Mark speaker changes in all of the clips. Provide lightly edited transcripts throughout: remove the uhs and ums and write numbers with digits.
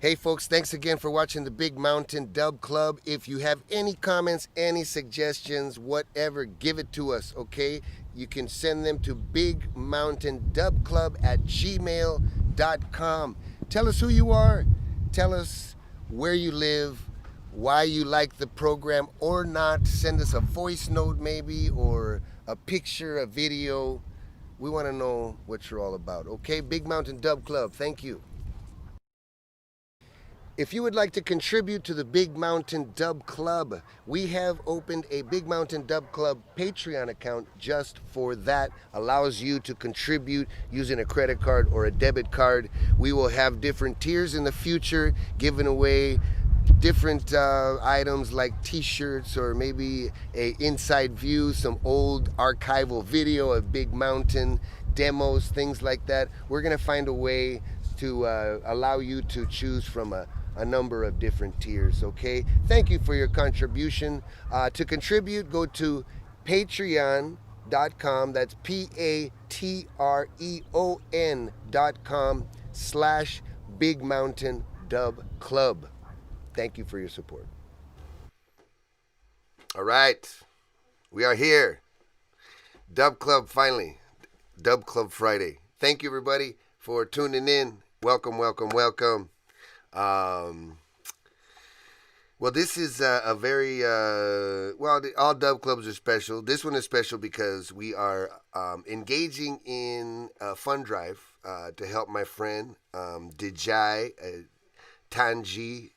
Speaker 1: Hey folks, thanks again for watching the Big Mountain Dub Club. If you have any comments, any suggestions, whatever, give it to us, okay? You can send them to bigmountaindubclub@gmail.com. Tell us who you are. Tell us where you live, why you like the program or not. Send us a voice note maybe, or a picture, a video. We want to know what you're all about, okay? Big Mountain Dub Club, thank you. If you would like to contribute to the Big Mountain Dub Club, we have opened a Big Mountain Dub Club Patreon account just for that. Allows you to contribute using a credit card or a debit card. We will have different tiers in the future, giving away different items like t-shirts or maybe a inside view, some old archival video of Big Mountain demos, things like that. We're going to find a way to allow you to choose from a number of different tiers, okay? Thank you for your contribution. To contribute, go to patreon.com, that's patreon.com/Big Mountain Dub Club. Thank you for your support. All right, we are here. Dub Club finally. Dub Club Friday. Thank you everybody for tuning in. Welcome, welcome, welcome. Well, this is a very, all dub clubs are special. This one is special because we are engaging in a fund drive to help my friend Djai, Tanji,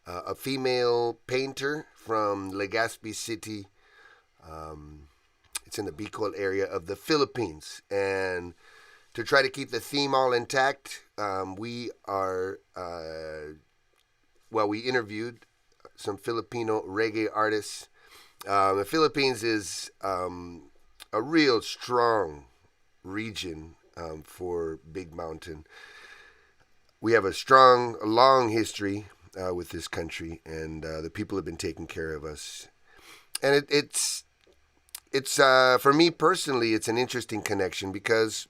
Speaker 1: a female painter from Legazpi City. It's in the Bicol area of the Philippines. And to try to keep the theme all intact, we interviewed some Filipino reggae artists. The Philippines is a real strong region for Big Mountain. We have a long history with this country, and the people have been taking care of us. And it's for me personally, it's an interesting connection because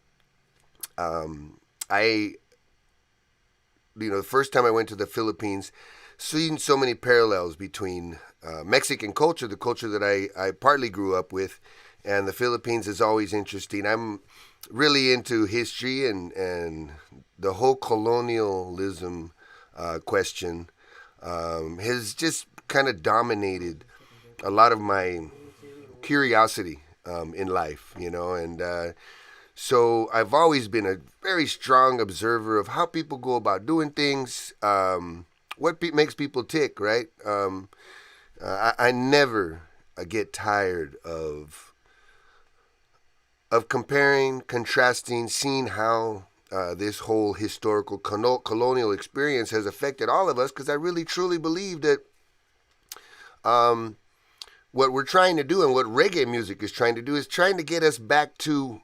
Speaker 1: the first time I went to the Philippines, seen so many parallels between Mexican culture, the culture that I partly grew up with, and the Philippines is always interesting. I'm really into history and the whole colonialism question has just kind of dominated a lot of my curiosity in life, and so I've always been a very strong observer of how people go about doing things, what makes people tick, right? I never get tired of comparing, contrasting, seeing how this whole historical colonial experience has affected all of us, because I really truly believe that what we're trying to do and what reggae music is trying to do is trying to get us back to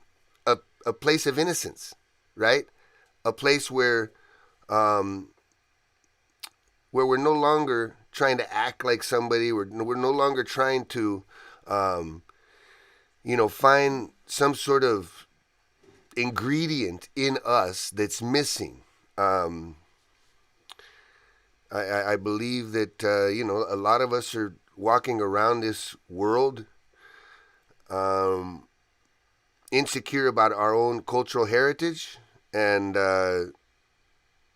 Speaker 1: a place of innocence, right? A place where we're no longer trying to act like somebody. We're no longer trying to, find some sort of ingredient in us that's missing. I believe that a lot of us are walking around this world insecure about our own cultural heritage, and that's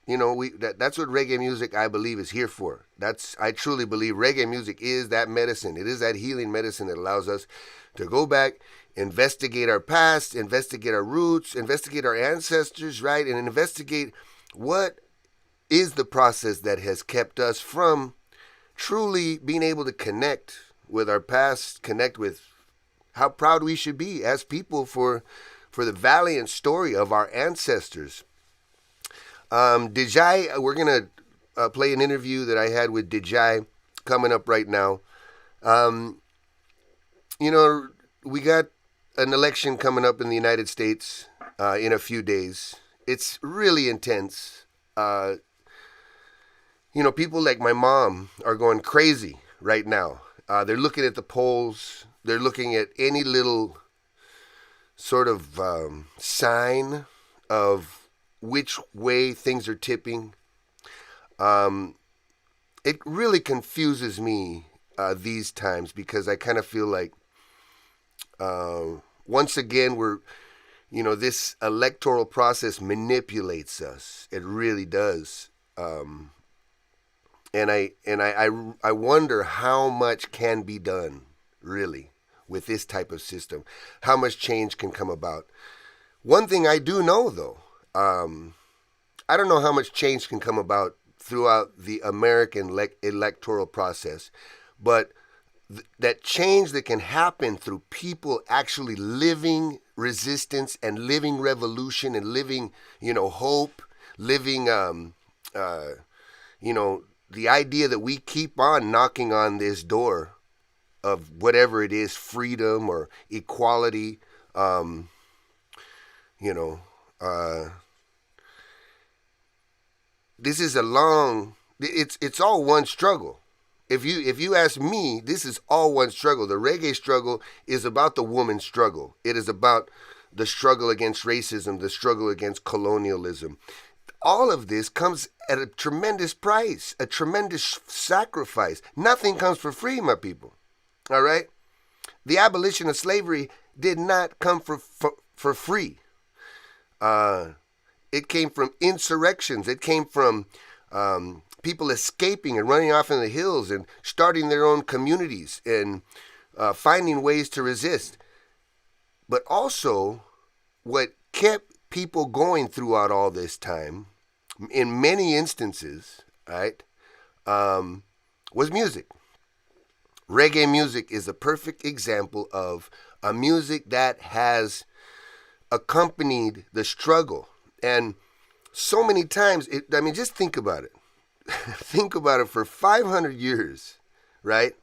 Speaker 1: what reggae music, I believe, is here for. I truly believe reggae music is that medicine. It is that healing medicine that allows us to go back, investigate our past, investigate our roots, investigate our ancestors, right, and investigate what is the process that has kept us from truly being able to connect with our past, connect with how proud we should be as people for the valiant story of our ancestors. Djai, we're going to play an interview that I had with Djai coming up right now. We got an election coming up in the United States in a few days. It's really intense. People like my mom are going crazy right now. They're looking at the polls. They're looking at any little sort of sign of which way things are tipping. It really confuses me these times because I kind of feel like once again this electoral process manipulates us. It really does. And I wonder how much can be done really with this type of system. How much change can come about. One thing I do know though, I don't know how much change can come about throughout the American electoral process, but that change that can happen through people actually living resistance and living revolution and living, hope, living, the idea that we keep on knocking on this door of whatever it is, freedom or equality, this is it's all one struggle. If you ask me, this is all one struggle. The reggae struggle is about the woman's struggle. It is about the struggle against racism, the struggle against colonialism. All of this comes at a tremendous price, a tremendous sacrifice. Nothing comes for free, my people. All right? The abolition of slavery did not come for free. It came from insurrections. It came from people escaping and running off in the hills and starting their own communities and finding ways to resist. But also, what kept people going throughout all this time, in many instances, right, was music. Reggae music is a perfect example of a music that has accompanied the struggle. And so many times, just think about it. Think about it for 500 years, right?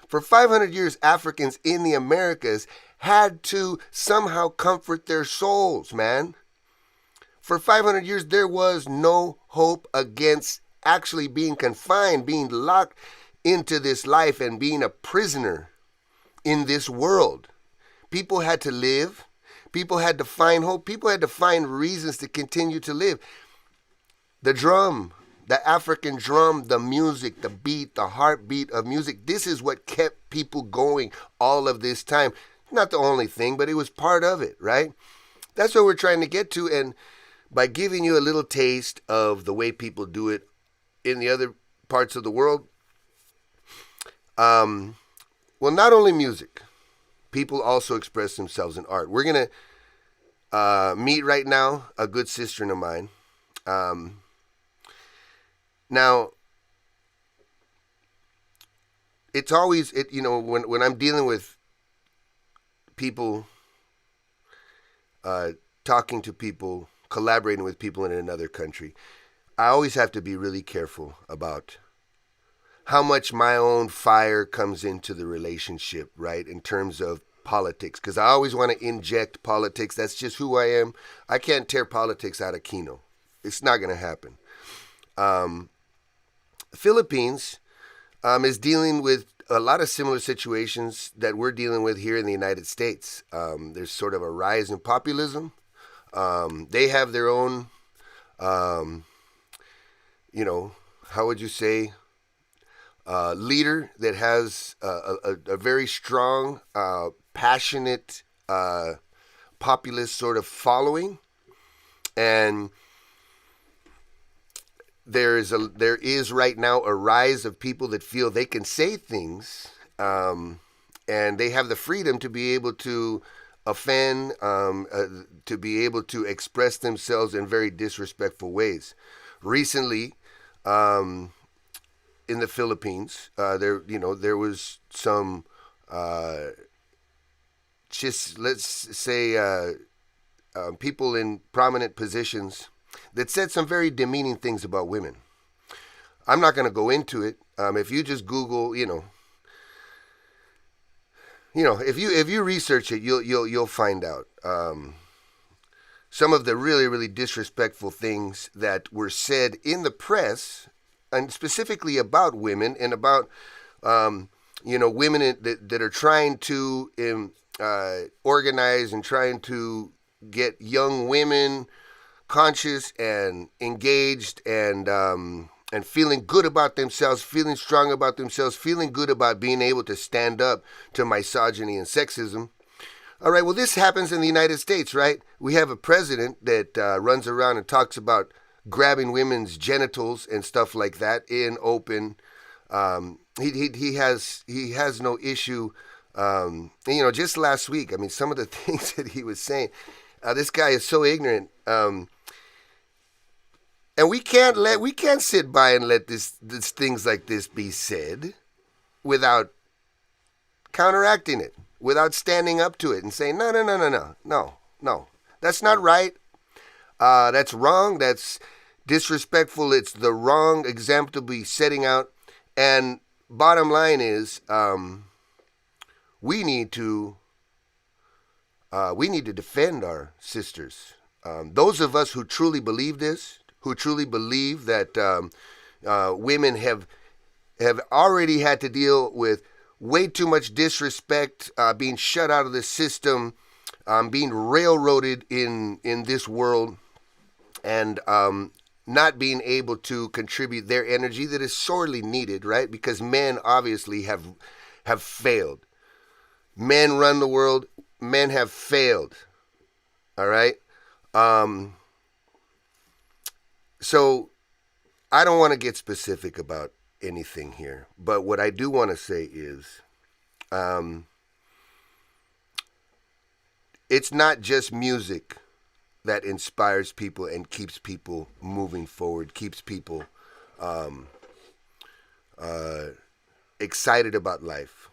Speaker 1: For 500 years, Africans in the Americas had to somehow comfort their souls, man. For 500 years, there was no hope against actually being confined, being locked into this life and being a prisoner in this world. People had to live. People had to find hope. People had to find reasons to continue to live. The drum, the African drum, the music, the beat, the heartbeat of music, this is what kept people going all of this time. Not the only thing, but it was part of it, right? That's what we're trying to get to. And by giving you a little taste of the way people do it in the other parts of the world, not only music, people also express themselves in art. We're going to meet right now a good sister of mine. Now, it's always, when I'm dealing with people, talking to people, collaborating with people in another country, I always have to be really careful about how much my own fire comes into the relationship, right, in terms of politics, because I always want to inject politics. That's just who I am. I can't tear politics out of Kino. It's not going to happen. Philippines is dealing with a lot of similar situations that we're dealing with here in the United States. There's sort of a rise in populism. They have their own, how would you say, leader that has a very strong, passionate, populist sort of following. And there is right now a rise of people that feel they can say things, and they have the freedom to be able to offend, to be able to express themselves in very disrespectful ways. Recently, in the Philippines, there was some, let's say, people in prominent positions that said some very demeaning things about women. I'm not going to go into it. If you just Google, if you research it, you'll find out some of the really, really disrespectful things that were said in the press, and specifically about women and about women that are trying to organize and trying to get young women conscious and engaged and and feeling good about themselves, feeling strong about themselves, feeling good about being able to stand up to misogyny and sexism. All right, well, this happens in the United States, right? We have a president that runs around and talks about grabbing women's genitals and stuff like that in open. He has no issue. Just last week, I mean, some of the things that he was saying, this guy is so ignorant. And we can't sit by and let this things like this be said without counteracting it, without standing up to it and saying, no, that's not right. That's wrong. That's disrespectful. It's the wrong example to be setting out. And bottom line is, we need to defend our sisters. Those of us who truly believe this, who truly believe that women have already had to deal with way too much disrespect, being shut out of the system, being railroaded in this world, and not being able to contribute their energy that is sorely needed, right? Because men obviously have failed. Men run the world. Men have failed. All right? So I don't want to get specific about anything here, but what I do want to say is it's not just music that inspires people and keeps people moving forward, keeps people excited about life.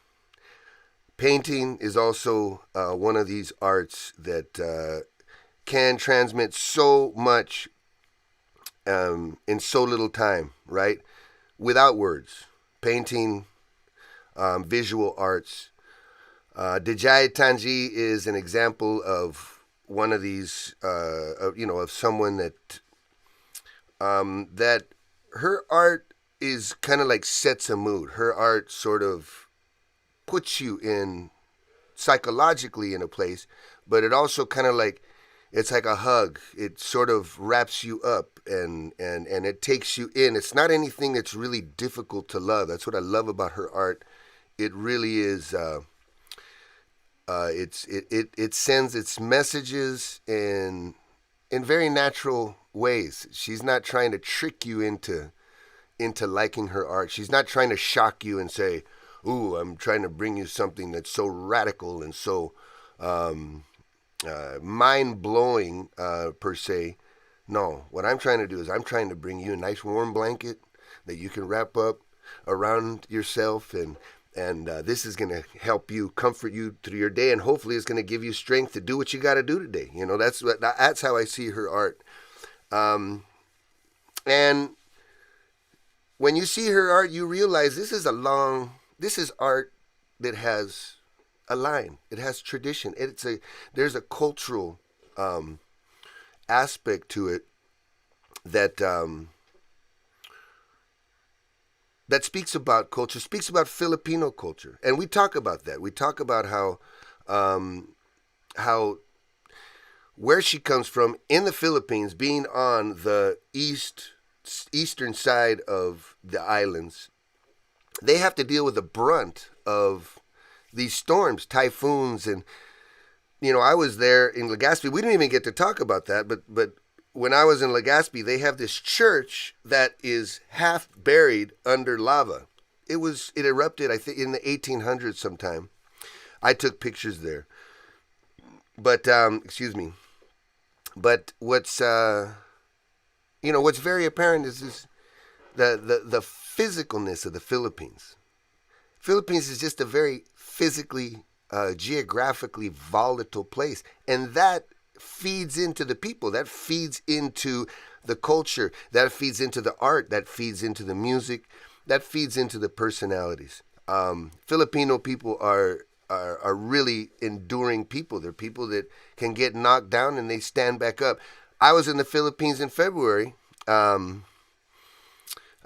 Speaker 1: Painting is also one of these arts that can transmit so much in so little time, right? Without words. Painting, visual arts. Djai Tanji is an example of one of these, of someone that that her art is kind of like sets a mood. Her art sort of puts you in psychologically in a place, but it also kind of like, it's like a hug. It sort of wraps you up and it takes you in. It's not anything that's really difficult to love. That's what I love about her art. It really is. It sends its messages in very natural ways. She's not trying to trick you into liking her art. She's not trying to shock you and say, "Ooh, I'm trying to bring you something that's so radical and so mind-blowing per se." No, what I'm trying to do is I'm trying to bring you a nice warm blanket that you can wrap up around yourself, and this is going to help you, comfort you through your day, and hopefully it's going to give you strength to do what you got to do today. That's how I see her art. And when you see her art, you realize this is art that has a line. It has tradition. There's a cultural aspect to it that that speaks about culture, speaks about Filipino culture, and we talk about that. We talk about how where she comes from in the Philippines, being on the eastern side of the islands, they have to deal with the brunt of these storms, typhoons, and I was there in Legazpi. We didn't even get to talk about that, but when I was in Legazpi, they have this church that is half buried under lava. It erupted, I think, in the 1800s sometime. I took pictures there. But excuse me. But what's very apparent is the physicalness of the Philippines. Philippines is just a very physically, geographically volatile place, and that feeds into the people, that feeds into the culture, that feeds into the art, that feeds into the music, that feeds into the personalities. Filipino people are really enduring people. They're people that can get knocked down and they stand back up. I was in the Philippines in February with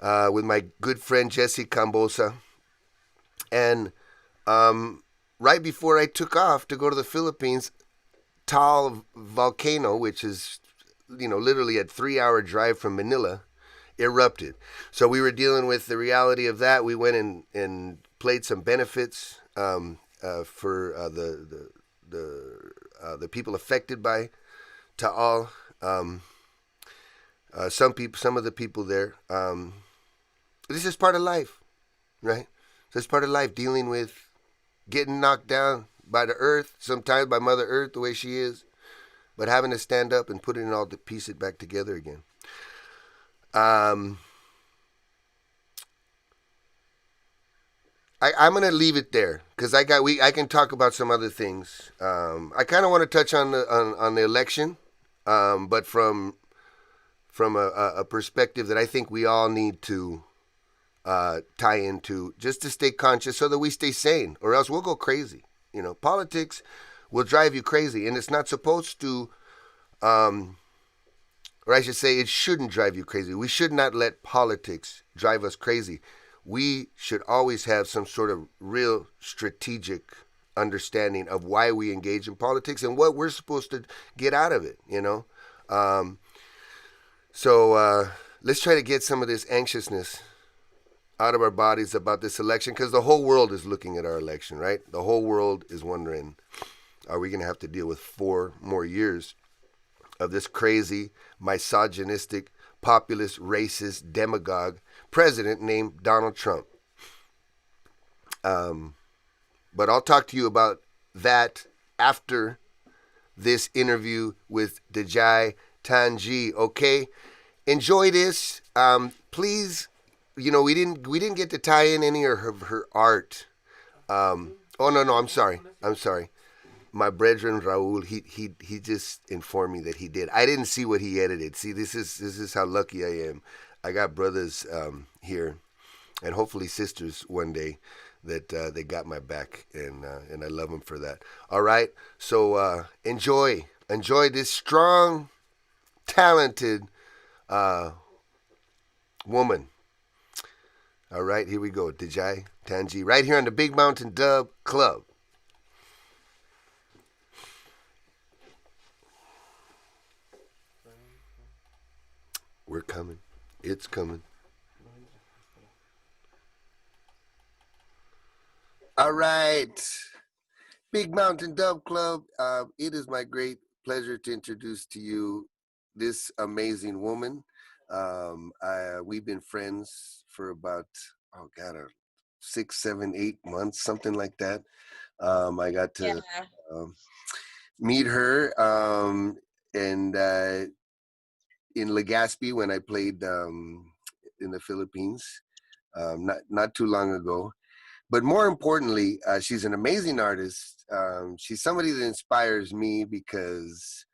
Speaker 1: my good friend Jesse Cambosa, and right before I took off to go to the Philippines, Taal volcano, which is literally a 3-hour drive from Manila, erupted. So we were dealing with the reality of that. We went and played some benefits for the people affected by Ta'al. Some of the people there. This is part of life, right? So it's part of life, dealing with getting knocked down by the earth, sometimes by Mother Earth, the way she is, but having to stand up and putting it all to piece it back together again. I'm gonna leave it there because I can talk about some other things. I kind of want to touch on the election, but from a perspective that I think we all need to tie into, just to stay conscious so that we stay sane, or else we'll go crazy. You know, politics will drive you crazy, and it's not supposed to, or I should say, it shouldn't drive you crazy. We should not let politics drive us crazy. We should always have some sort of real strategic understanding of why we engage in politics and what we're supposed to get out of it, you know? So let's try to get some of this anxiousness out of our bodies about this election, because the whole world is looking at our election, right? The whole world is wondering, are we going to have to deal with 4 more years of this crazy, misogynistic, populist, racist, demagogue president named Donald Trump? But I'll talk to you about that after this interview with Djai Tanji. Okay, enjoy this. Please, you know, we didn't get to tie in any of her art. Oh no, I'm sorry. My brethren Raul, he just informed me that he did. I didn't see what he edited. See, this is how lucky I am. I got brothers here, and hopefully sisters one day, that they got my back, and I love them for that. All right, so enjoy this strong, talented woman. All right, here we go. Djai Tanji, right here on the Big Mountain Dub Club. We're coming. It's coming. All right. Big Mountain Dub Club. It is my great pleasure to introduce to you this amazing woman. We've been friends for about, 6, 7, 8 months, something like that. I got to meet her and in Legazpi when I played in the Philippines not too long ago. But more importantly, she's an amazing artist. She's somebody that inspires me because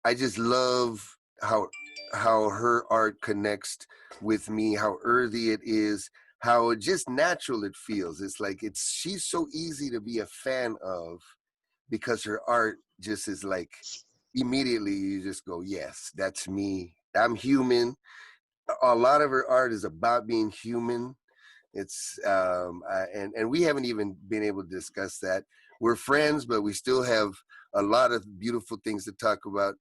Speaker 1: I just love how her art connects with me, how earthy it is, how just natural it feels. It's like she's so easy to be a fan of because her art just is like, immediately you just go, yes, that's me. I'm human. A lot of her art is about being human. It's and we haven't even been able to discuss that. We're friends, but we still have a lot of beautiful things to talk about.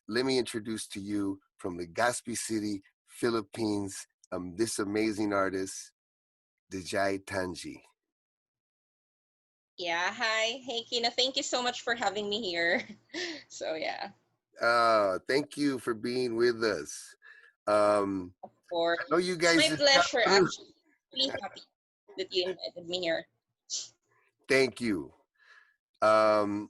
Speaker 1: Let me introduce to you from Legazpi City, Philippines, this amazing artist, Djai Tanji.
Speaker 2: Yeah, hi. Hey, Kina. Thank you so much for having me here. So, yeah,
Speaker 1: Thank you for being with us.
Speaker 2: of course.
Speaker 1: I know you
Speaker 2: It's
Speaker 1: guys
Speaker 2: my
Speaker 1: just got
Speaker 2: pleasure.
Speaker 1: through.
Speaker 2: Actually, really happy that you invited me here.
Speaker 1: Thank you. Um,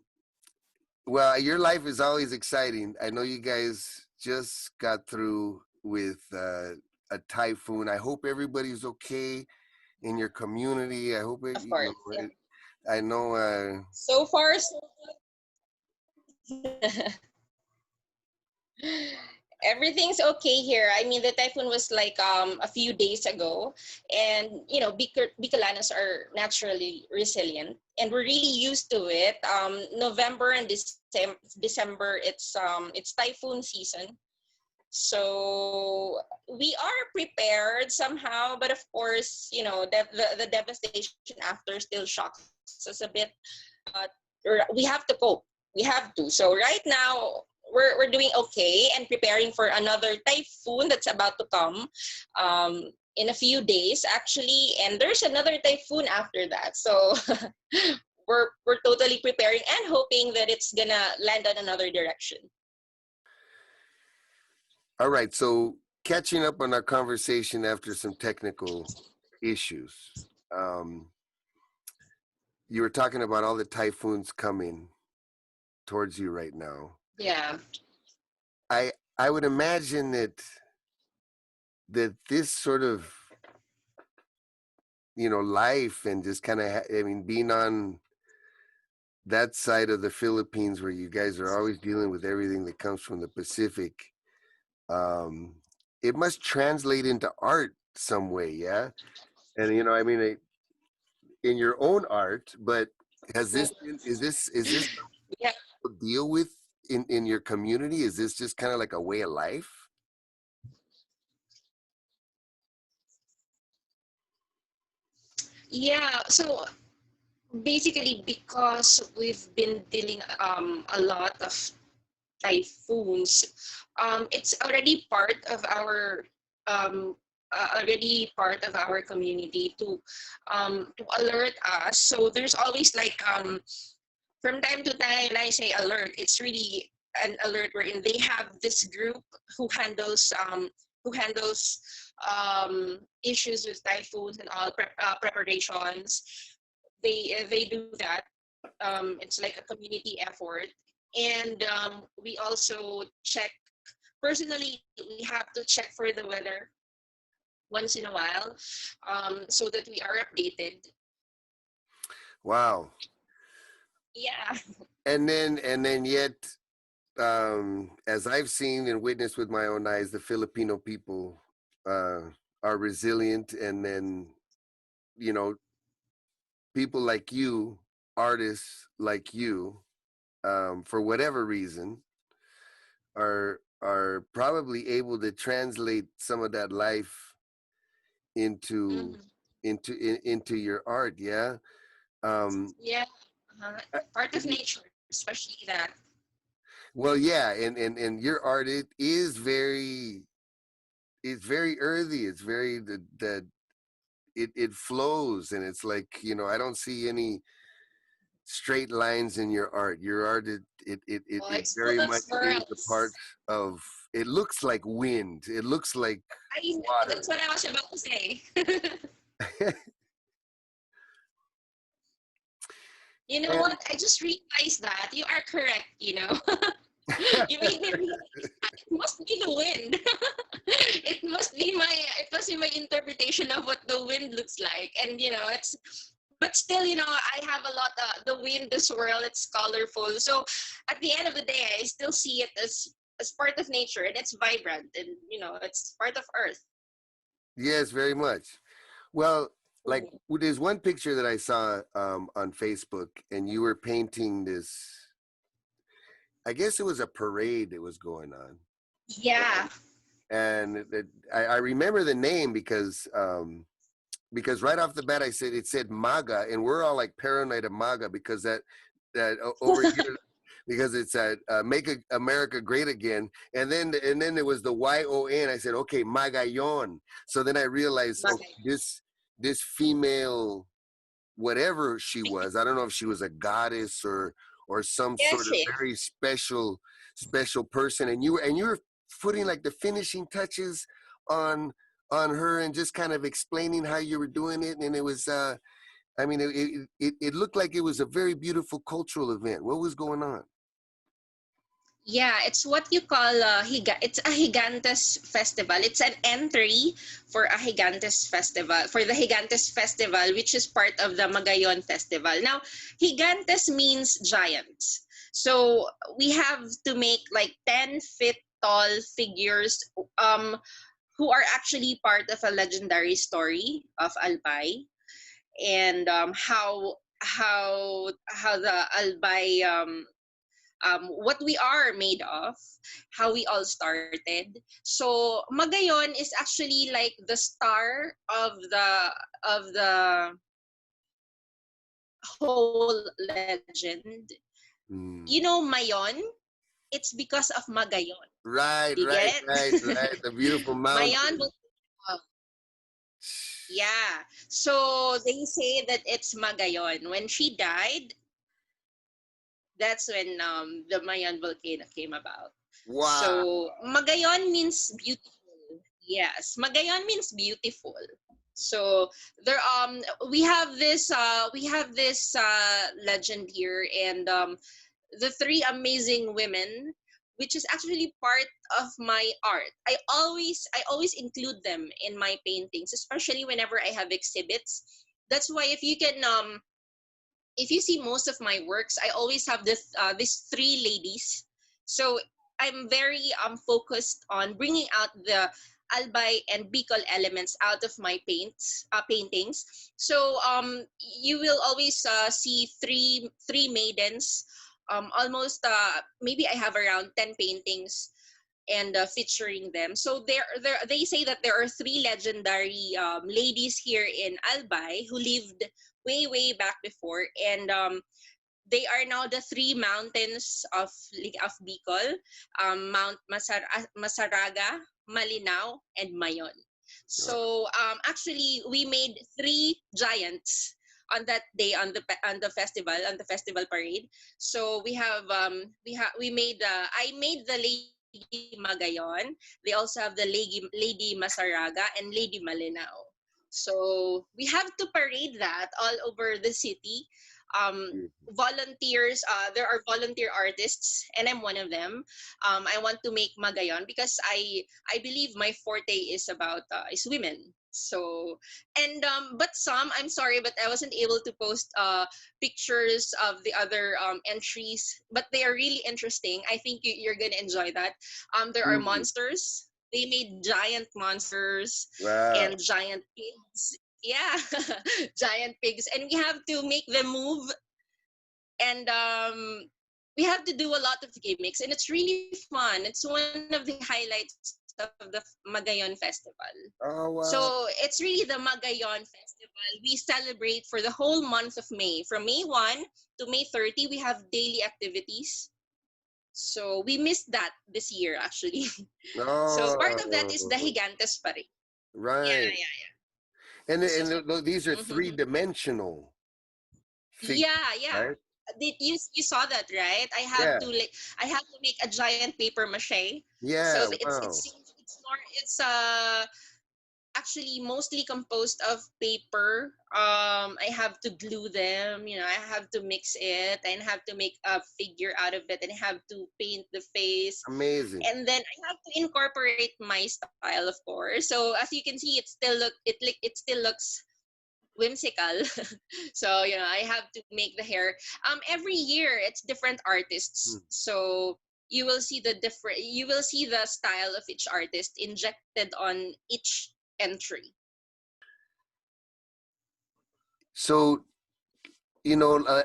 Speaker 1: well, your life is always exciting. I know you guys just got through with a typhoon. I hope everybody's okay in your community. I hope it,
Speaker 2: Of course, yeah.
Speaker 1: I know.
Speaker 2: So far, so everything's okay here. I mean, the typhoon was like a few days ago, and you know, Bicolanos are naturally resilient, and we're really used to it. November and December, it's typhoon season, so we are prepared somehow. But of course, you know that the devastation after still shocks us a bit. But we have to cope. We have to. So right now, we're doing okay and preparing for another typhoon that's about to come in a few days actually, and there's another typhoon after that. So we're totally preparing and hoping that it's gonna land on another direction.
Speaker 1: All right, so catching up on our conversation after some technical issues. You were talking about all the typhoons coming towards you right now.
Speaker 2: Yeah.
Speaker 1: I would imagine that this sort of, you know, life and just kind of, I mean, being on that side of the Philippines where you guys are always dealing with everything that comes from the Pacific, it must translate into art some way, yeah? And, you know, I mean, in your own art, but has this been, is this
Speaker 2: Yeah.
Speaker 1: deal with in your community? Is this just kind of like a way of life?
Speaker 2: Yeah. So basically, because we've been dealing a lot of typhoons, it's um, already part of our community to alert us. So there's always like from time to time, when I say alert, it's really an alert wherein they have this group who handles who handles issues with typhoons and all preparations. They do that. It's like a community effort, and we also check personally. We have to check for the weather once in a while, so that we are updated.
Speaker 1: Wow.
Speaker 2: Yeah.
Speaker 1: And then yet, as I've seen and witnessed with my own eyes, the Filipino people are resilient, and then, you know, people like you, artists like you, for whatever reason, are probably able to translate some of that life into
Speaker 2: Mhm.
Speaker 1: into your art. Yeah. Um,
Speaker 2: Yeah.
Speaker 1: I-
Speaker 2: Part of nature, especially that.
Speaker 1: well, yeah, and your art, it is very, it's very earthy. It's very the it flows, and it's like, you know, I don't see any straight lines in your art. Your art,
Speaker 2: Oh,
Speaker 1: it
Speaker 2: it's full
Speaker 1: very
Speaker 2: of
Speaker 1: much is a part
Speaker 2: swirls.
Speaker 1: of. It looks like wind. It looks like
Speaker 2: I know, that's
Speaker 1: water.
Speaker 2: what I was about to say. You know
Speaker 1: And
Speaker 2: what? I just realized that you are correct. You know, you made me realize that it must be the wind. It must be my interpretation of what the wind looks like, and you know, it's. But still, you know, I have a lot. The wind, the swirl, it's colorful. So, at the end of the day, I still see it as part of nature, and it's vibrant, and you know, it's part of Earth.
Speaker 1: yes, very much. Well, like,
Speaker 2: Mhm.
Speaker 1: there's one picture that I saw on Facebook, and you were painting this. I guess it was a parade that was going on,
Speaker 2: Yeah.
Speaker 1: and I remember the name because right off the bat I said, it said MAGA, and we're all like paranoid of MAGA because over here, because it's Make America Great Again, and then there was the YON. I said, okay, Magayon. So then I realized, okay,
Speaker 2: Okay.
Speaker 1: this female, whatever she was, I don't know if she was a goddess or some
Speaker 2: Yeah,
Speaker 1: sort of
Speaker 2: she.
Speaker 1: very special person, and you were putting like the finishing touches on her and just kind of explaining how you were doing it, and it was I mean, it looked like it was a very beautiful cultural event. What was going on?
Speaker 2: Yeah, it's what you call it's a Gigantes festival. It's an entry for a Gigantes festival, for the Gigantes festival, which is part of the Magayon festival. Now, Gigantes means giants. So we have to make like 10 feet tall figures who are actually part of a legendary story of Albay, and how the Albay what we are made of, how we all started. So Magayon is actually like the star of the whole legend. You know
Speaker 1: Mm.
Speaker 2: Mayon? it's because of Magayon.
Speaker 1: Right,
Speaker 2: Do you get
Speaker 1: right, right,
Speaker 2: it?
Speaker 1: right. The beautiful
Speaker 2: Mayon
Speaker 1: mountain.
Speaker 2: volcano. Yeah. So they say that it's Magayon. When she died, that's when the Mayon volcano came about.
Speaker 1: Wow.
Speaker 2: So Magayon means beautiful. Yes, Magayon means beautiful. So there we have this legend here, and the three amazing women, which is actually part of my art. I always include them in my paintings, especially whenever I have exhibits. That's why if you see most of my works, I always have these three ladies. So I'm very focused on bringing out the albay and bicol elements out of my paintings. So you will always see three maidens. Almost maybe I have around 10 paintings and featuring them. So they say that there are three legendary ladies here in Albay who lived way back before, and they are now the three mountains of Bicol, Mount Masaraga, Malinao, and Mayon. So actually, we made three giants on that day on the festival parade. So we made I made the Lady Magayon. They also have the Lady Masaraga and Lady Malinao. So we have to parade that all over the city. Volunteers, there are volunteer artists, and I'm one of them. I want to make Magayon because I believe my forte is women. So and but I'm sorry, but I wasn't able to post pictures of the other entries, but they are really interesting. I think you're gonna enjoy that. There are
Speaker 1: Mhm.
Speaker 2: monsters. They made giant monsters
Speaker 1: Wow.
Speaker 2: and giant pigs. Yeah, giant pigs, and we have to make them move, and we have to do a lot of gimmicks, and it's really fun. It's one of the highlights of the Magayon Festival. So
Speaker 1: Oh,
Speaker 2: it's
Speaker 1: wow.
Speaker 2: really the Magayon Festival. We celebrate for the whole month of May. From May 1 to May 30, we have daily activities. So we missed that this year, actually. So part of that is the
Speaker 1: Oh,
Speaker 2: Gigantes Parade. Yeah,
Speaker 1: right.
Speaker 2: yeah, yeah.
Speaker 1: And
Speaker 2: So,
Speaker 1: these are
Speaker 2: mhm.
Speaker 1: three-dimensional figures,
Speaker 2: Yeah, yeah.
Speaker 1: right?
Speaker 2: Did you saw that, right?
Speaker 1: Yeah.
Speaker 2: I have to make a giant paper mache. So
Speaker 1: Yeah. Wow.
Speaker 2: it's actually mostly composed of paper. I have to glue them, I have to mix it and have to make a figure out of it and have to paint the face.
Speaker 1: Amazing.
Speaker 2: And then I have to incorporate my style, of course. So as you can see, it still looks whimsical. So I have to make the hair. Every year it's different
Speaker 1: Hmm.
Speaker 2: artists. So you will see the style of each artist injected on each entry.
Speaker 1: So, you know,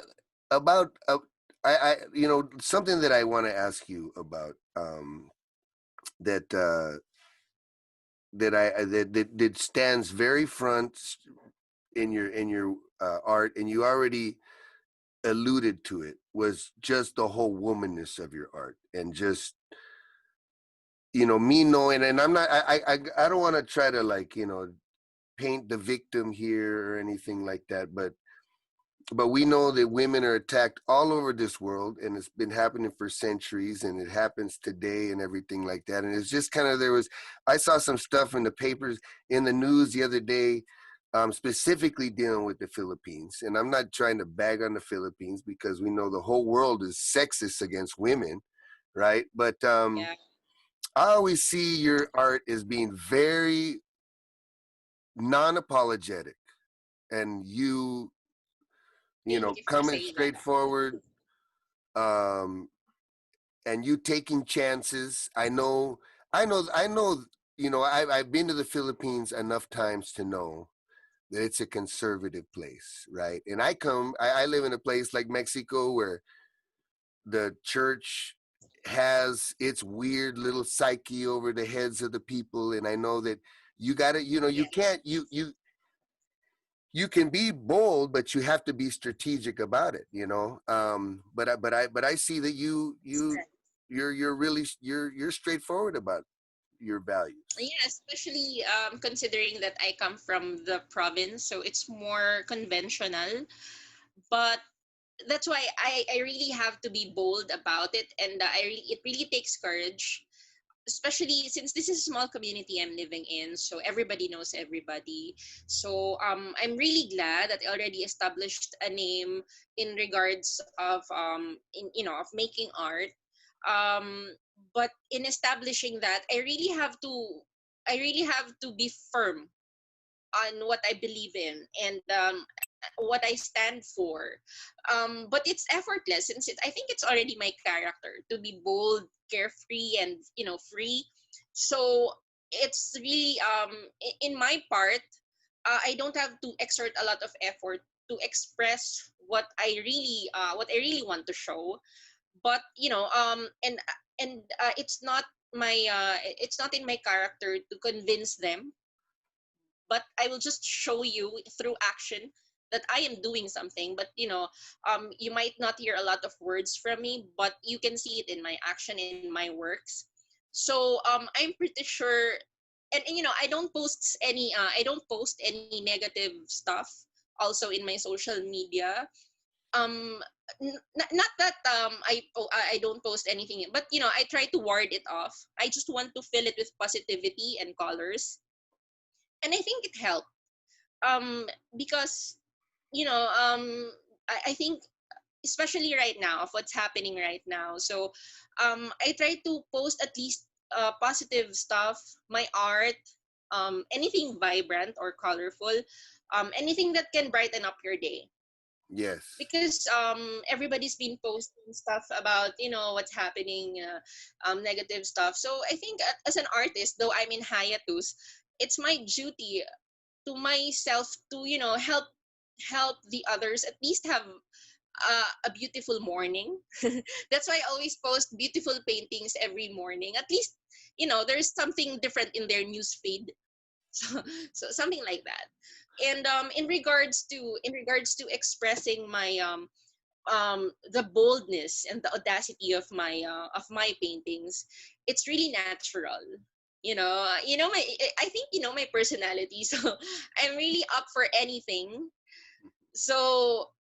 Speaker 1: about something that I want to ask you about that that stands very front in your art, and you already alluded to it, was just the whole womanness of your art, and just me knowing, and I'm not, I don't want to try to, like, paint the victim here or anything like that, but we know that women are attacked all over this world, and it's been happening for centuries, and it happens today and everything like that. And it's just kind of, I saw some stuff in the papers, in the news the other day, specifically dealing with the Philippines. And I'm not trying to bag on the Philippines, because we know the whole world is sexist against women, right? But
Speaker 2: Yeah.
Speaker 1: I always see your art as being very non-apologetic, and
Speaker 2: Thank you for
Speaker 1: coming
Speaker 2: saying that.
Speaker 1: straight forward, um, and you taking chances. I know. I've been to the Philippines enough times to know that it's a conservative place, right? And I live in a place like Mexico, where the church has its weird little psyche over the heads of the people, and I know that you got to, you
Speaker 2: Yeah.
Speaker 1: can't, you can be bold, but you have to be strategic about it, but I see that you
Speaker 2: That's correct.
Speaker 1: you're straightforward about your values.
Speaker 2: Yeah, especially considering that I come from the province, so it's more conventional. But that's why I really have to be bold about it, and it really takes courage, especially since this is a small community I'm living in, so everybody knows everybody. So I'm really glad that I already established a name in regards of of making art. Um, but in establishing that, I really have to be firm on what I believe in, and what I stand for. But it's effortless since I think it's already my character to be bold, carefree, and free. So it's really in my part, I don't have to exert a lot of effort to express what I really want to show. But it's not in my character to convince them, but I will just show you through action that I am doing something. But you might not hear a lot of words from me, but you can see it in my action, in my works. So I'm pretty sure, and I don't post any negative stuff also in my social media. Um, not that I don't post anything, but I try to ward it off. I just want to fill it with positivity and colors, and I think it helped because you know I think especially right now of what's happening right now. So I try to post at least positive stuff, my art, anything vibrant or colorful, anything that can brighten up your day,
Speaker 1: Yes.
Speaker 2: because everybody's been posting stuff about what's happening, negative stuff. So I think as an artist, though I'm in hiatus, it's my duty to myself to help the others at least have a beautiful morning. That's why I always post beautiful paintings every morning. At least there's something different in their news feed. So, so something like that. And in regards to expressing my the boldness and the audacity of my paintings, it's really natural. I think my personality. So I'm really up for anything. So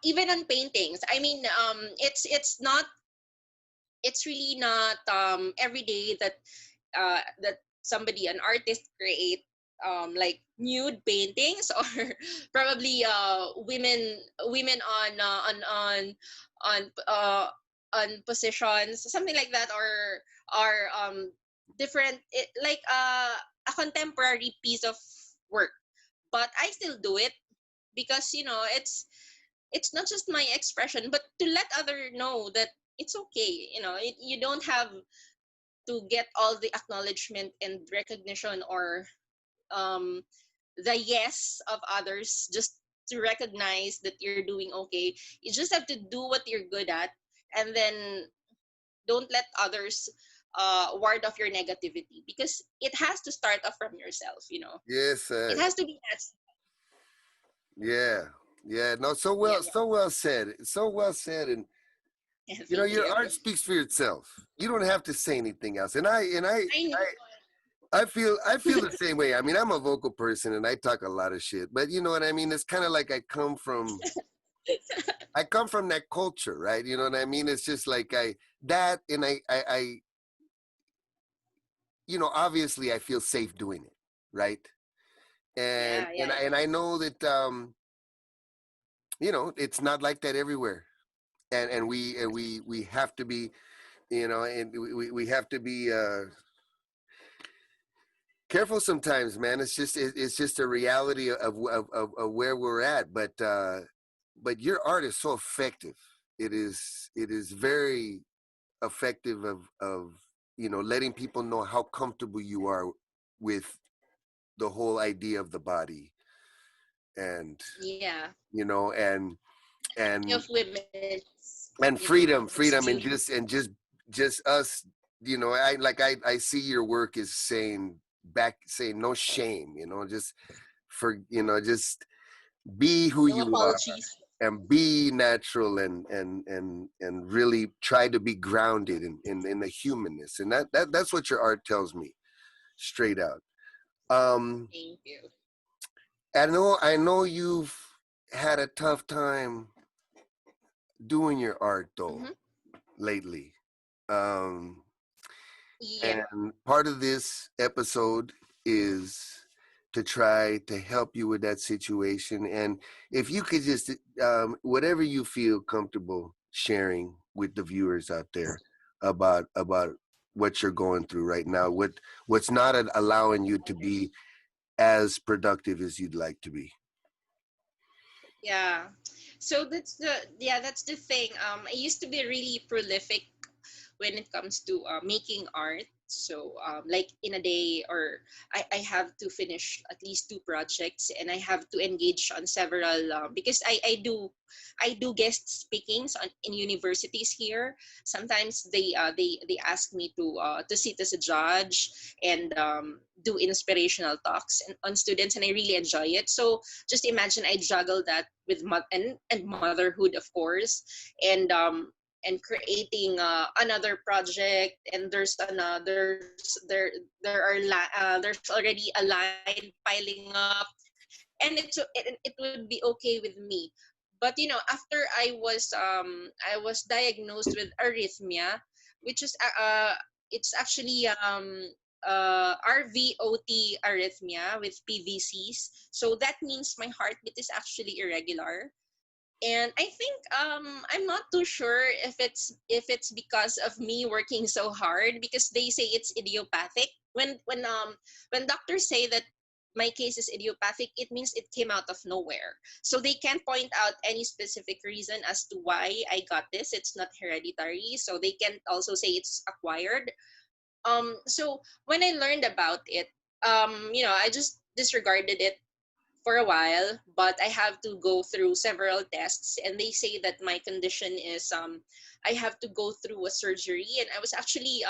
Speaker 2: even on paintings, I mean, it's really not every day that somebody, an artist, create like nude paintings, or probably women on on positions, something like that, or different, like a contemporary piece of work. But I still do it because it's not just my expression, but to let other know that it's okay. You don't have to get all the acknowledgement and recognition, or um, the yes of others, just to recognize that you're doing okay. You just have to do what you're good at, and then don't let others ward off your negativity, because it has to start off from yourself.
Speaker 1: Yes.
Speaker 2: It has to be that.
Speaker 1: Yeah. Yeah. No. So
Speaker 2: Yeah,
Speaker 1: well. So well said. So well said. And
Speaker 2: yeah. Thank
Speaker 1: your
Speaker 2: you.
Speaker 1: art speaks for itself. You don't have to say anything else. And I and I
Speaker 2: I know.
Speaker 1: I feel the same way. I mean, I'm a vocal person and I talk a lot of shit. But you know what I mean? It's kind of like I come from that culture, right? You know what I mean? It's just like obviously I feel safe doing it, right? And
Speaker 2: Yeah,
Speaker 1: and
Speaker 2: yeah,
Speaker 1: I,
Speaker 2: yeah.
Speaker 1: and I know that it's not like that everywhere. And we have to be, and we have to be careful sometimes, man. It's just a reality of where we're at. But your art is so effective. It is very effective of letting people know how comfortable you are with the whole idea of the body, and
Speaker 2: Yeah.
Speaker 1: you know and
Speaker 2: Many
Speaker 1: and
Speaker 2: of women,
Speaker 1: and
Speaker 2: it's
Speaker 1: freedom
Speaker 2: true.
Speaker 1: and just us. I see your work is saying no shame, just for just be who
Speaker 2: No
Speaker 1: you are.
Speaker 2: apologies.
Speaker 1: and be natural and really try to be grounded in the humanness, and that's what your art tells me straight out. um
Speaker 2: Thank you.
Speaker 1: I know you've had a tough time doing your art though
Speaker 2: Mm-hmm.
Speaker 1: lately. um
Speaker 2: Yeah.
Speaker 1: And part of this episode is to try to help you with that situation. And if you could just, whatever you feel comfortable sharing with the viewers out there about what you're going through right now, what's not allowing you to be as productive as you'd like to be.
Speaker 2: Yeah. So that's the thing. I used to be really prolific when it comes to making art. So like in a day, or I have to finish at least two projects, and I have to engage on several because I do guest speakings in universities here. Sometimes they ask me to sit as a judge and do inspirational talks on students, and I really enjoy it. So just imagine I juggle that with and motherhood, of course, and creating another project, and there's already a line piling up, and it would be okay with me. But after I was diagnosed with arrhythmia, which is it's actually RVOT, arrhythmia with PVCs. So that means my heartbeat is actually irregular. And I think I'm not too sure if it's because of me working so hard, because they say it's idiopathic. When doctors say that my case is idiopathic, it means it came out of nowhere. So they can't point out any specific reason as to why I got this. It's not hereditary, so they can't also say it's acquired. So when I learned about it, I just disregarded it for a while, but I have to go through several tests, and they say that my condition is I have to go through a surgery, and I was actually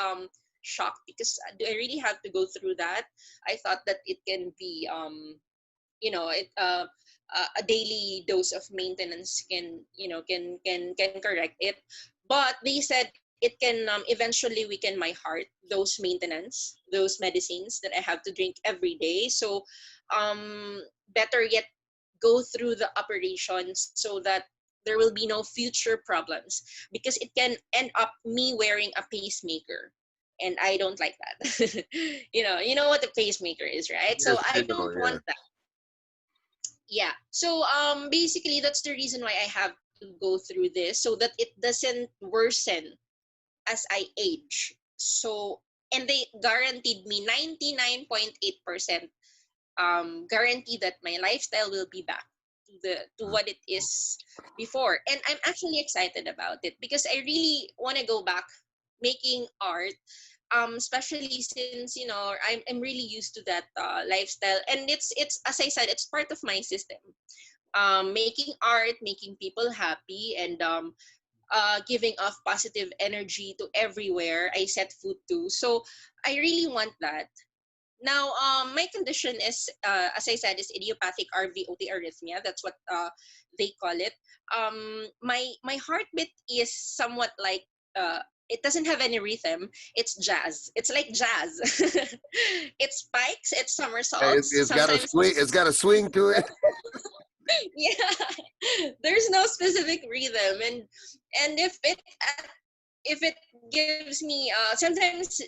Speaker 2: shocked because do I really have to go through that? I thought that it can be a daily dose of maintenance can correct it, but they said it can eventually weaken my heart, those maintenance, those medicines that I have to drink every day. So better yet, go through the operations so that there will be no future problems, because it can end up me wearing a pacemaker, and I don't like that. You know what a pacemaker is, right? So
Speaker 1: Yes, I
Speaker 2: I
Speaker 1: know.
Speaker 2: don't
Speaker 1: Yeah.
Speaker 2: want that. Yeah. So basically that's the reason why I have to go through this, so that it doesn't worsen as I age. So, and they guaranteed me 99.8% guarantee that my lifestyle will be back to what it is before. And I'm actually excited about it because I really want to go back making art, especially since I'm really used to that lifestyle, and it's as I said, it's part of my system. Making art, making people happy, and giving off positive energy to everywhere I set foot to. So I really want that. Now, my condition is, as I said, is idiopathic RVOT, arrhythmia. That's what they call it. My heartbeat is somewhat like, it doesn't have any rhythm. It's jazz. It's like jazz. It spikes. It somersaults.
Speaker 1: It's got a
Speaker 2: Sometimes,
Speaker 1: swing. It's got a swing to it.
Speaker 2: yeah. There's no specific rhythm, and if it gives me, sometimes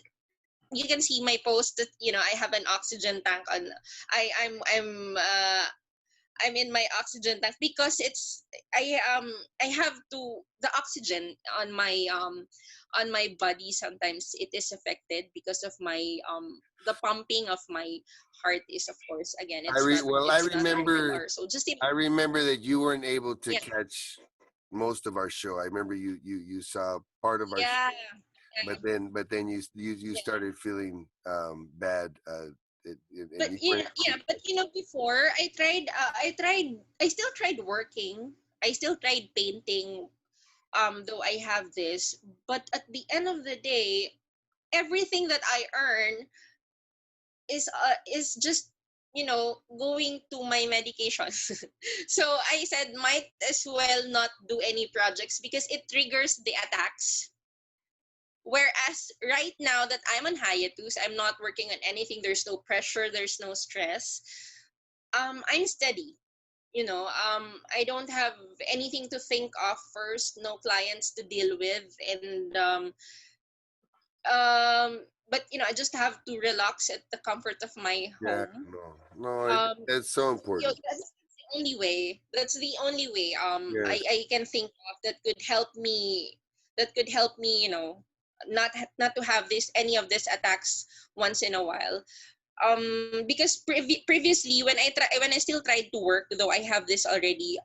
Speaker 2: you can see my post that I have an oxygen tank on. I I'm in my oxygen tank because I have to the oxygen on my body. Sometimes it is affected because of my the pumping of my heart is, of course, again,
Speaker 1: I re- well, I
Speaker 2: it's not
Speaker 1: remember
Speaker 2: regular. So just
Speaker 1: I remember that you weren't able to
Speaker 2: yeah,
Speaker 1: catch most of our show. I remember you saw part of our show,
Speaker 2: yeah,
Speaker 1: but then you
Speaker 2: yeah.
Speaker 1: started feeling bad, and
Speaker 2: But
Speaker 1: you weren't able to.
Speaker 2: before I still tried working. I still tried painting, though I have this. But at the end of the day, everything that I earn is just going to my medications. So I said, might as well not do any projects because it triggers the attacks. Whereas right now that I'm on hiatus, I'm not working on anything, there's no pressure, there's no stress. I'm steady. I don't have anything to think of first, no clients to deal with, and but I just have to relax at the comfort of my
Speaker 1: Yeah,
Speaker 2: home.
Speaker 1: no,
Speaker 2: Um,
Speaker 1: it's so important.
Speaker 2: that's the only way. That's the only way.
Speaker 1: Yes,
Speaker 2: I can think of that could help me. That could help me. Not to have any of these attacks once in a while. Because previously when I still tried to work, though I have this already.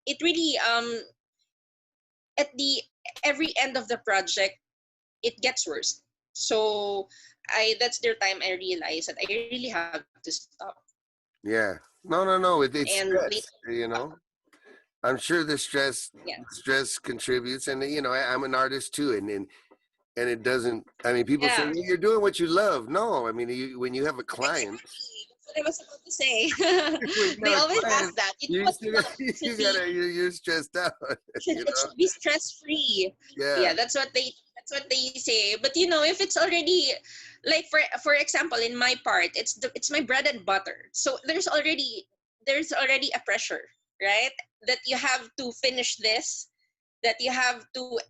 Speaker 2: It really at the every end of the project it gets worse. So I that's their time I realized that I really have to stop.
Speaker 1: yeah. No. It's
Speaker 2: And later,
Speaker 1: stress. I'm sure the stress
Speaker 2: yeah,
Speaker 1: stress contributes, and I'm an artist too, and it doesn't. I mean, people say,
Speaker 2: yeah.
Speaker 1: "Well, you're doing what you love." No, I mean, when you have a client,
Speaker 2: Exactly. That's what I was about to say.
Speaker 1: when you
Speaker 2: They
Speaker 1: have a
Speaker 2: always ask
Speaker 1: client,
Speaker 2: that. You do
Speaker 1: you
Speaker 2: what
Speaker 1: still
Speaker 2: you
Speaker 1: got,
Speaker 2: love.
Speaker 1: you gotta you're stressed out. You
Speaker 2: It
Speaker 1: know?
Speaker 2: should be stress free.
Speaker 1: Yeah,
Speaker 2: Yeah, that's what they say. But if it's already like for example in my part, it's my bread and butter. So there's already a pressure, right? That you have to finish this, that you have to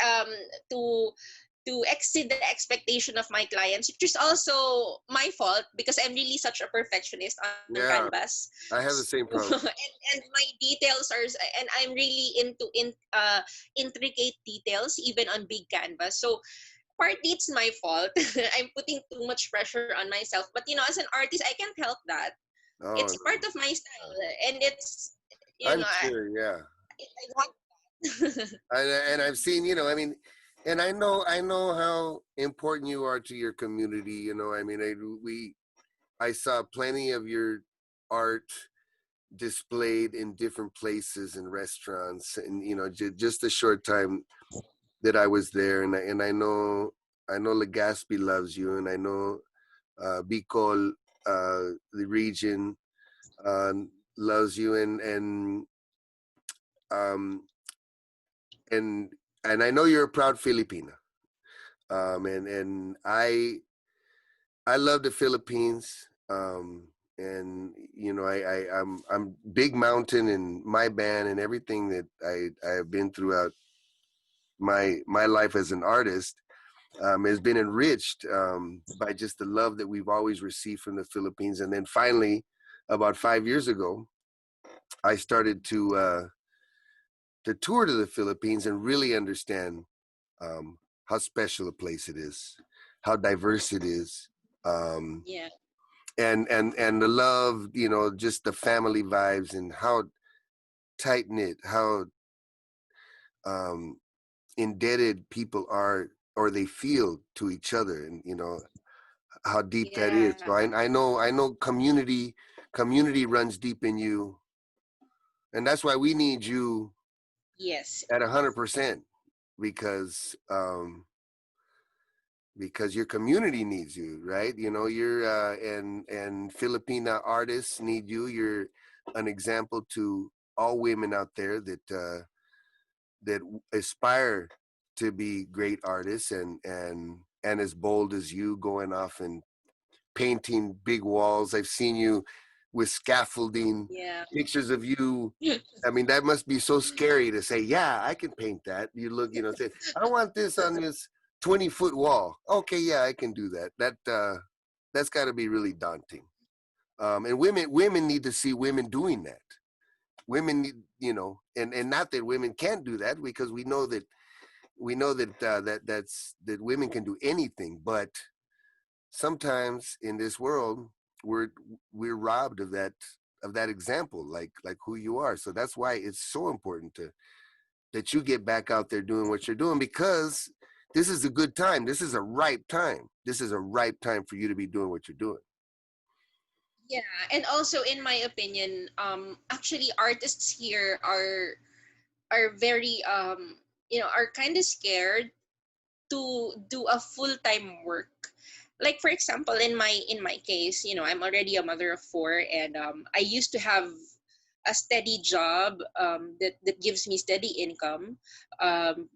Speaker 2: exceed the expectation of my clients, which is also my fault because I'm really such a perfectionist on
Speaker 1: yeah.
Speaker 2: canvas.
Speaker 1: I have
Speaker 2: So,
Speaker 1: the same problem.
Speaker 2: and my details and I'm really intricate details even on big canvas. So partly it's my fault. I'm putting too much pressure on myself, but as an artist I can't help that. It's
Speaker 1: Oh
Speaker 2: part
Speaker 1: no,
Speaker 2: of my style, and it's
Speaker 1: I'm sure. Yeah,
Speaker 2: I want.
Speaker 1: and I've seen. I mean, and I know how important you are to your community. I mean, I saw plenty of your art displayed in different places and restaurants, and just a short time that I was there, and I know Legazpi loves you, and I know Bicol, the region, uh, loves you, um, and and I know you're a proud Filipina, and I love the Philippines. And I'm Big Mountain and my band and everything that I have been throughout my life as an artist has been enriched by just the love that we've always received from the Philippines. And then finally, about 5 years ago, I started to tour to the Philippines and really understand um, how special a place it is, how diverse it is, um,
Speaker 2: Yeah.
Speaker 1: and the love, just the family vibes and how tight knit, how um, indebted people are or they feel to each other, and how deep that is.
Speaker 2: Yeah.
Speaker 1: So I know community runs deep in you, and that's why we need you
Speaker 2: Yes.
Speaker 1: at 100%, because because your community needs you, right? You're and Filipina artists need you. You're an example to all women out there that aspire to be great artists and as bold as you, going off and painting big walls. I've seen you with scaffolding,
Speaker 2: Yeah.
Speaker 1: pictures of you. I mean, that must be so scary to say, yeah, I can paint that. You look, say, I want this on this 20-foot wall. Okay, yeah, I can do that. That's got to be really daunting. And women need to see women doing that. Women need, and not that women can't do that, because we know that that women can do anything, but sometimes in this world we're we're robbed of that example, like who you are. So that's why it's so important that you get back out there doing what you're doing, because this is a good time. This is a ripe time. This is a ripe time for you to be doing what you're doing.
Speaker 2: Yeah, and also in my opinion, actually artists here are very are kind of scared to do a full-time work like for example, in my case, I'm already a mother of four, and I used to have a steady job, that gives me steady income,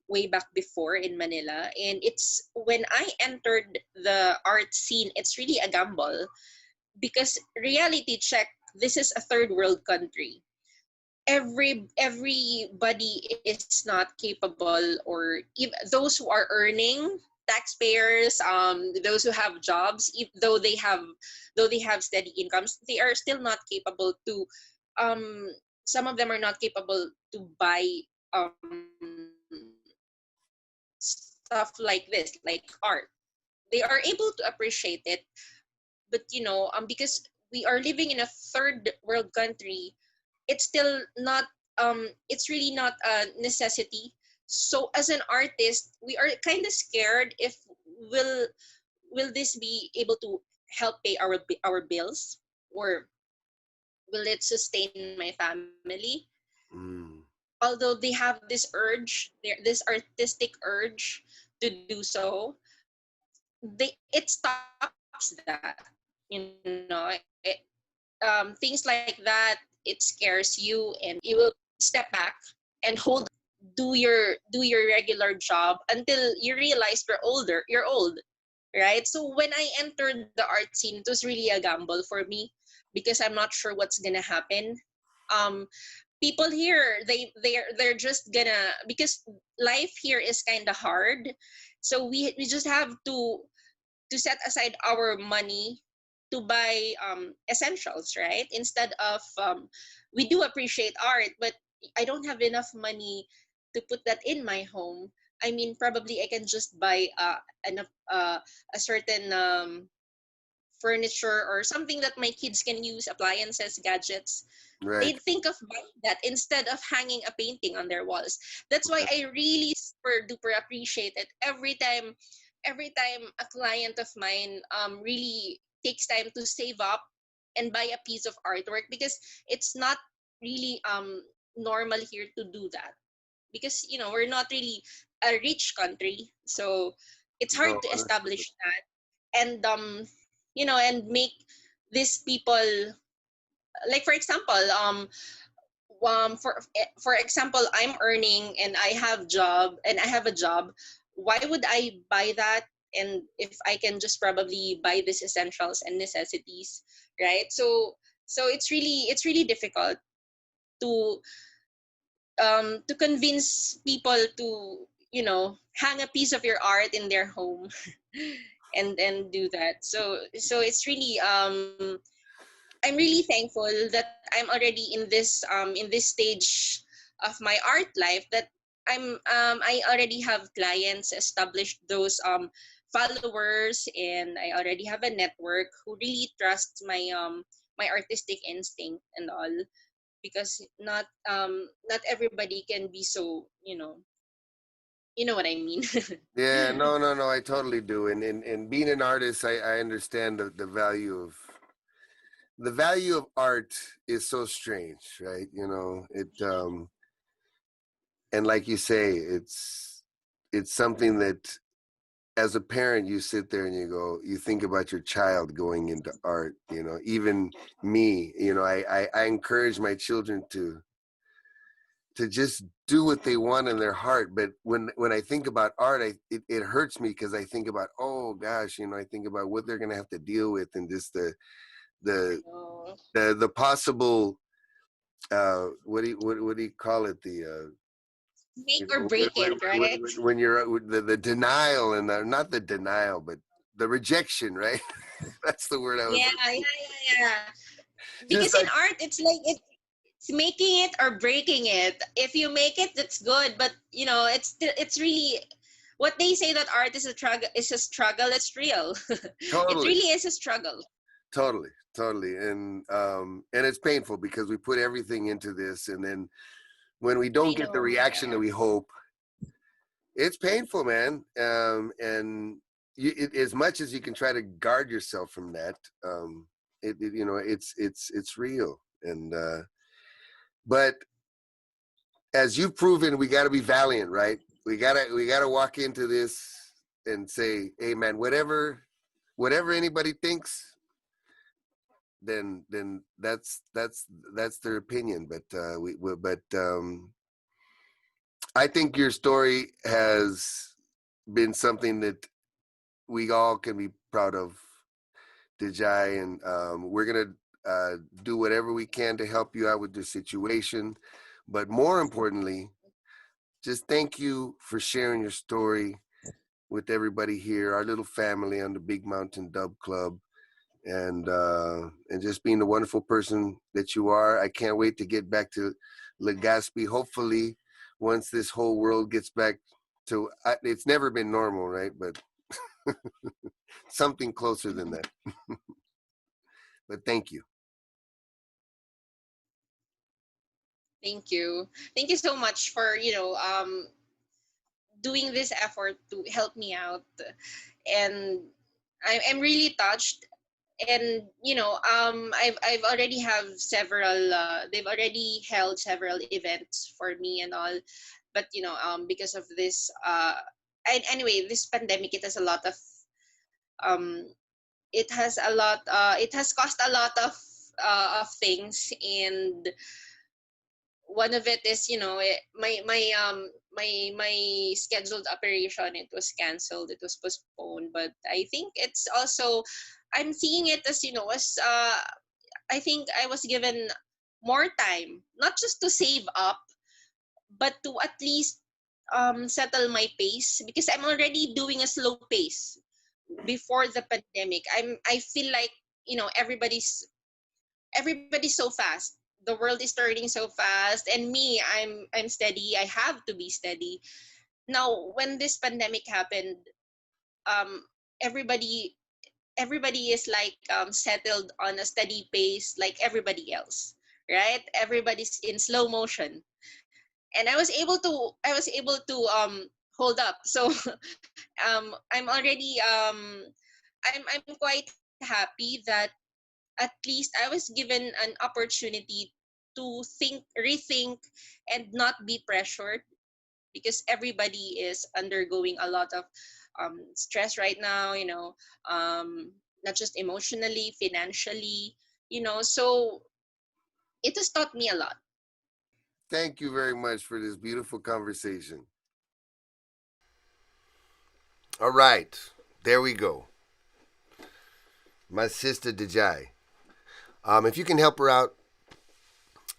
Speaker 2: way back before in Manila. And it's when I entered the art scene, it's really a gamble, because reality check, this is a third world country. Everybody is not capable, or even those who are earning, taxpayers, those who have jobs, though they have steady incomes, they are still not capable to, um some of them are not capable to buy, stuff like this, like art. They are able to appreciate it, but because we are living in a third world country, it's still not, it's really not a necessity. So as an artist, we are kind of scared if will will this be able to help pay our bills, or will it sustain my family.
Speaker 1: Mm.
Speaker 2: Although they have this urge, this artistic urge to do so, it stops that. Things like that, it scares you, and you will step back and hold on, do your regular job until you realize you're old, right? So when I entered the art scene, it was really a gamble for me, because I'm not sure what's gonna happen. um People here, they're just gonna, because life here is kind of hard, so we just have to set aside our money to buy essentials, right? Instead of, we do appreciate art, but I don't have enough money to put that in my home. I mean, probably I can just buy a certain furniture or something that my kids can use, appliances, gadgets.
Speaker 1: Right.
Speaker 2: They'd think of buying that instead of hanging a painting on their walls. That's why I really super duper appreciate it every time a client of mine really takes time to save up and buy a piece of artwork, because it's not really normal here to do that, because we're not really a rich country, so it's
Speaker 1: No,
Speaker 2: hard to establish that, and and make these people, like for example, for example, I'm earning and I have a job. Why would I buy that? And if I can just probably buy these essentials and necessities, right? So it's really difficult to to convince people to hang a piece of your art in their home and do that. So it's really I'm really thankful that I'm already in this stage of my art life, that I already have clients, established those followers, and I already have a network who really trusts my artistic instinct and all, because not everybody can be so, you know what I mean.
Speaker 1: yeah, no, I totally do. And being an artist, I understand the value of art is so strange, right? And like you say, it's something that as a parent you sit there and you think about your child going into art. Even me, I encourage my children to just do what they want in their heart. But when I think about art, it hurts me, because I think about, oh gosh, I think about what they're gonna have to deal with, and just the
Speaker 2: So,
Speaker 1: the possible, what do you call it,
Speaker 2: make or break it, right?
Speaker 1: when you're the denial, and not the denial, but the rejection, right? That's the word I was
Speaker 2: Yeah,
Speaker 1: looking.
Speaker 2: yeah.
Speaker 1: Just
Speaker 2: Because in
Speaker 1: like,
Speaker 2: art, it's like it's making it or breaking it. If you make it, that's good. But it's really what they say, that art is a struggle. Is a struggle. It's real. It
Speaker 1: totally,
Speaker 2: really is a struggle.
Speaker 1: totally, and it's painful, because we put everything into this, and then when we don't
Speaker 2: I
Speaker 1: get the
Speaker 2: know.
Speaker 1: reaction that
Speaker 2: Yeah.
Speaker 1: we hope, it's painful, man. And as much as you can try to guard yourself from that, it's real. And but as you've proven, we got to be valiant, right? We gotta walk into this and say, hey man, whatever whatever anybody thinks, then that's their opinion. But I think your story has been something that we all can be proud of, Djai, and we're gonna do whatever we can to help you out with the situation. But more importantly, just thank you for sharing your story with everybody here, our little family on the Big Mountain Dub Club, and just being the wonderful person that you are. I can't wait to get back to Legazpi. Hopefully, once this whole world gets back to, it's never been normal, right? But something closer than that. But thank you.
Speaker 2: Thank you so much for doing this effort to help me out, and I'm really touched. And I've already have several they've already held several events for me and all, but because of this and anyway, this pandemic, it has a lot of um it has cost a lot of things. And one of it is, my scheduled operation, it was canceled, it was postponed. But I think it's also, I'm seeing it as, I think I was given more time, not just to save up, but to at least settle my pace, because I'm already doing a slow pace before the pandemic. I feel like, everybody's so fast. The world is turning so fast, and me, I'm steady. I have to be steady. Now, when this pandemic happened, um, everybody everybody is like settled on a steady pace, like everybody else, right? Everybody's in slow motion, and I was able to hold up. So I'm already I'm quite happy that at least I was given an opportunity to rethink, and not be pressured, because everybody is undergoing a lot of stress right now, not just emotionally, financially, so it has taught me a lot.
Speaker 1: Thank you very much for this beautiful conversation. All right, there we go. My sister Djai. If you can help her out,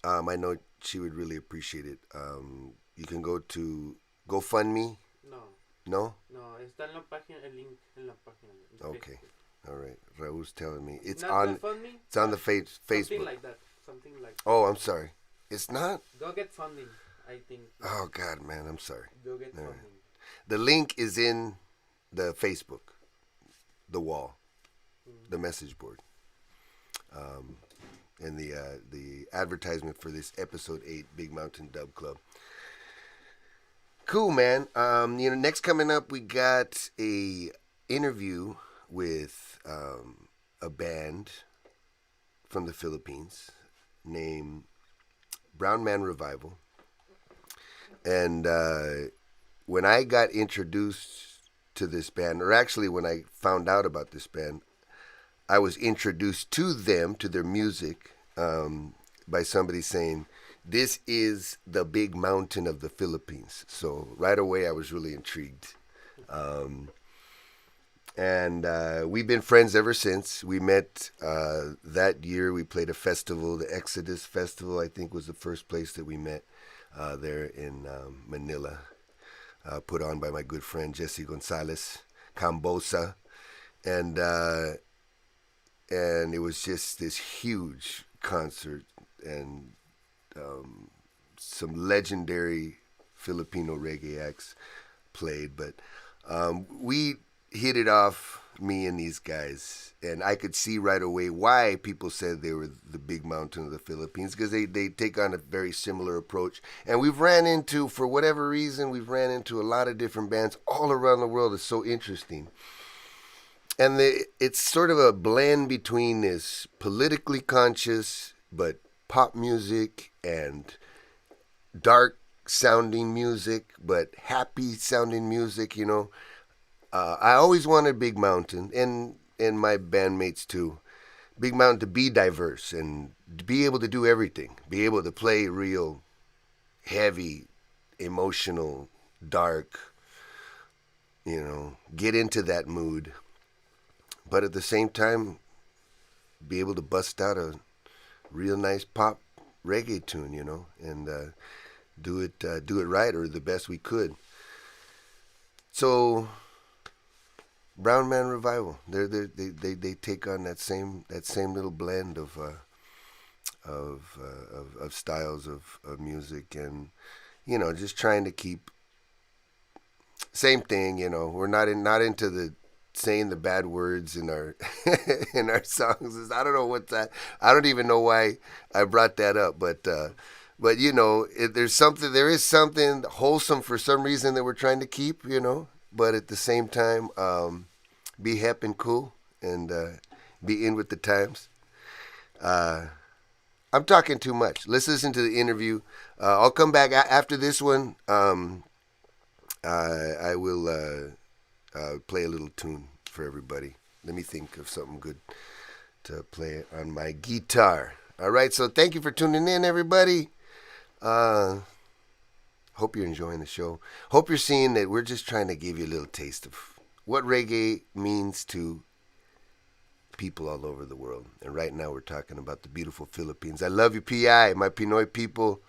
Speaker 1: I know she would really appreciate it. You can go to GoFundMe.
Speaker 3: No,
Speaker 1: No?
Speaker 3: no, está en la página, el link en la página. En
Speaker 1: Okay.
Speaker 3: Facebook.
Speaker 1: All right. Raul's telling me it's
Speaker 3: Not
Speaker 1: on.
Speaker 3: GoFundMe,
Speaker 1: It's on the Facebook.
Speaker 3: something like that. Something like
Speaker 1: Oh, I'm sorry. It's not.
Speaker 3: Go Get Funding, I think.
Speaker 1: Oh God, man, I'm sorry.
Speaker 3: Go Get
Speaker 1: All right.
Speaker 3: Funding.
Speaker 1: The link is in the Facebook, the wall, the message board, and the advertisement for this episode 8 Big Mountain Dub Club. Cool, man. Next coming up, we got a interview with a band from the Philippines named BROWNMAN Revival. And when I got introduced to this band, or actually when I found out about this band, I was introduced to them, to their music, by somebody saying, "This is the big mountain of the Philippines." So right away, I was really intrigued. And we've been friends ever since. We met that year. We played a festival, the Exodus Festival, I think was the first place that we met there in Manila, put on by my good friend Jesse Gonzalez Cambosa. And it was just this huge concert, and some legendary Filipino reggae acts played. But we hit it off, me and these guys, and I could see right away why people said they were the big mountain of the Philippines, because they take on a very similar approach. And for whatever reason, we've ran into a lot of different bands all around the world. It's so interesting. And it's sort of a blend between this politically conscious but pop music and dark sounding music but happy sounding music. I always wanted Big Mountain, and and my bandmates too. Big Mountain to be diverse and to be able to do everything. Be able to play real heavy, emotional, dark, get into that mood. But at the same time, be able to bust out a real nice pop reggae tune, and do it right or the best we could. So Brown Man Revival, they take on that same little blend of styles of music, and just trying to keep same thing. We're not into the saying the bad words in our in our songs. I don't know what that. I don't even know why I brought that up, but there is something wholesome for some reason that we're trying to keep. But at the same time, be hip and cool and be in with the times. Uh, I'm talking too much. Let's listen to the interview. I'll come back after this one. I will play a little tune for everybody. Let me think of something good to play on my guitar. All right, so thank you for tuning in, everybody. Hope you're enjoying the show. Hope you're seeing that we're just trying to give you a little taste of what reggae means to people all over the world. And right now we're talking about the beautiful Philippines. I love you, PI, my Pinoy people.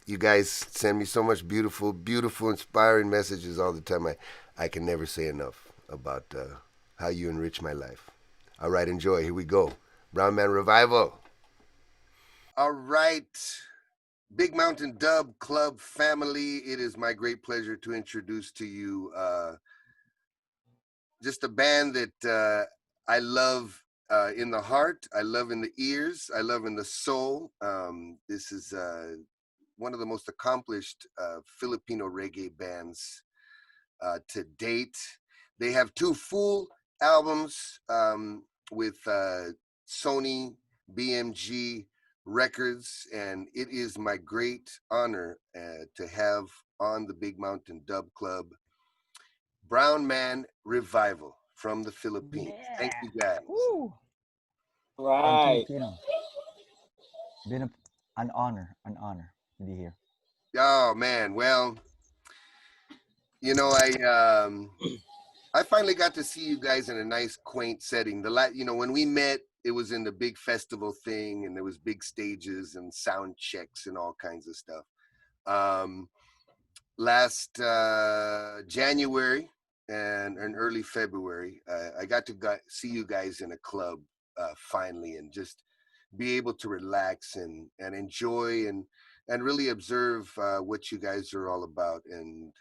Speaker 1: You guys send me so much beautiful, beautiful, inspiring messages all the time. I can never say enough about how you enrich my life. All right, enjoy. Here we go. Brown Man Revival. All right. Big Mountain Dub Club family, it is my great pleasure to introduce to you just a band that I love in the heart, I love in the ears, I love in the soul. This is one of the most accomplished Filipino reggae bands to date. They have two full albums with Sony BMG Records, and it is my great honor to have on the Big Mountain Dub Club Brown Man Revival from the Philippines. Thank
Speaker 4: Yeah.
Speaker 1: you guys.
Speaker 4: Woo. Thank you,
Speaker 5: Right.
Speaker 4: Fino. Been an honor to be here.
Speaker 1: Oh man, well, you know, I finally got to see you guys in a nice, quaint setting. When we met, it was in the big festival thing, and there was big stages and sound checks and all kinds of stuff. Um, Last January and early February, I got to see you guys in a club finally, and just be able to relax and enjoy and really observe what you guys are all about. And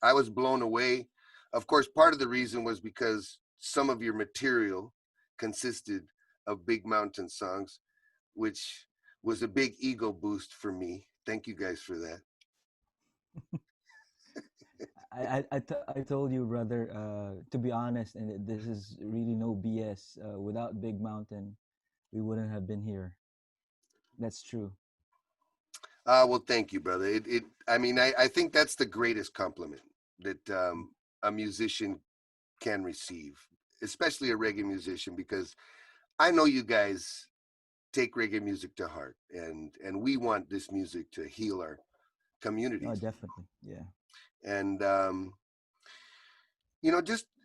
Speaker 1: I was blown away. Of course, part of the reason was because some of your material consisted of Big Mountain songs, which was a big ego boost for me. Thank you guys for that.
Speaker 4: I told you, brother, to be honest, and this is really no BS. Without Big Mountain, we wouldn't have been here. That's true.
Speaker 1: Well, thank you, brother. I think that's the greatest compliment that a musician can receive, especially a reggae musician, because I know you guys take reggae music to heart, and we want this music to heal our
Speaker 4: Oh,
Speaker 1: communities.
Speaker 4: definitely. Yeah.
Speaker 1: And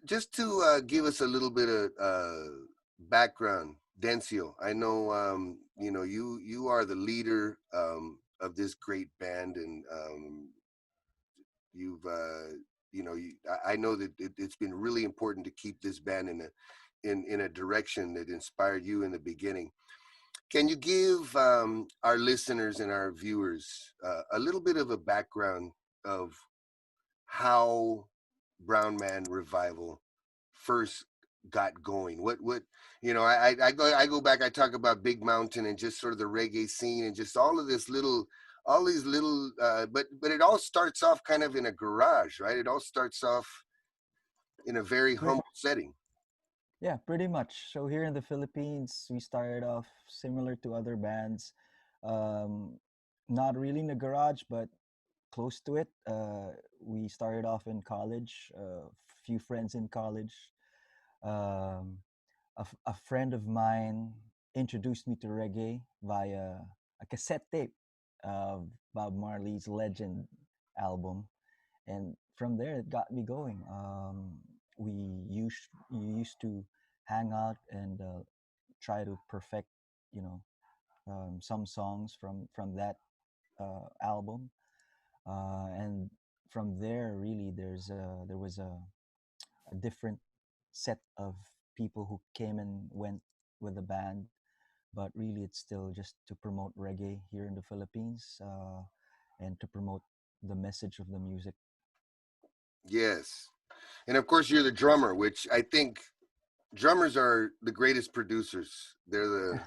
Speaker 1: just to give us a little bit of background, Dencio, I know you are the leader of this great band, and you've I know that it's been really important to keep this band in a direction that inspired you in the beginning. Can you give our listeners and our viewers a little bit of a background of how Brown Man Revival first got going? What I go back. I talk about Big Mountain and just sort of the reggae scene and just all these little. But it all starts off kind of in a garage, right? It all starts off in a very
Speaker 4: Pre-
Speaker 1: humble setting.
Speaker 4: yeah, pretty much. So here in the Philippines, we started off similar to other bands. Um, Not really in the garage, but close to it. We started off in college, a few friends in college. Um, a friend of mine introduced me to reggae via a cassette tape of Bob Marley's Legend album, and from there it got me going. We used to hang out and try to perfect, you know, some songs from that album, and from there really there was a different set of people who came and went with the band, but really it's still just to promote reggae here in the Philippines, and to promote the message of the music.
Speaker 1: Yes. And of course, you're the drummer, which I think drummers are the greatest producers. I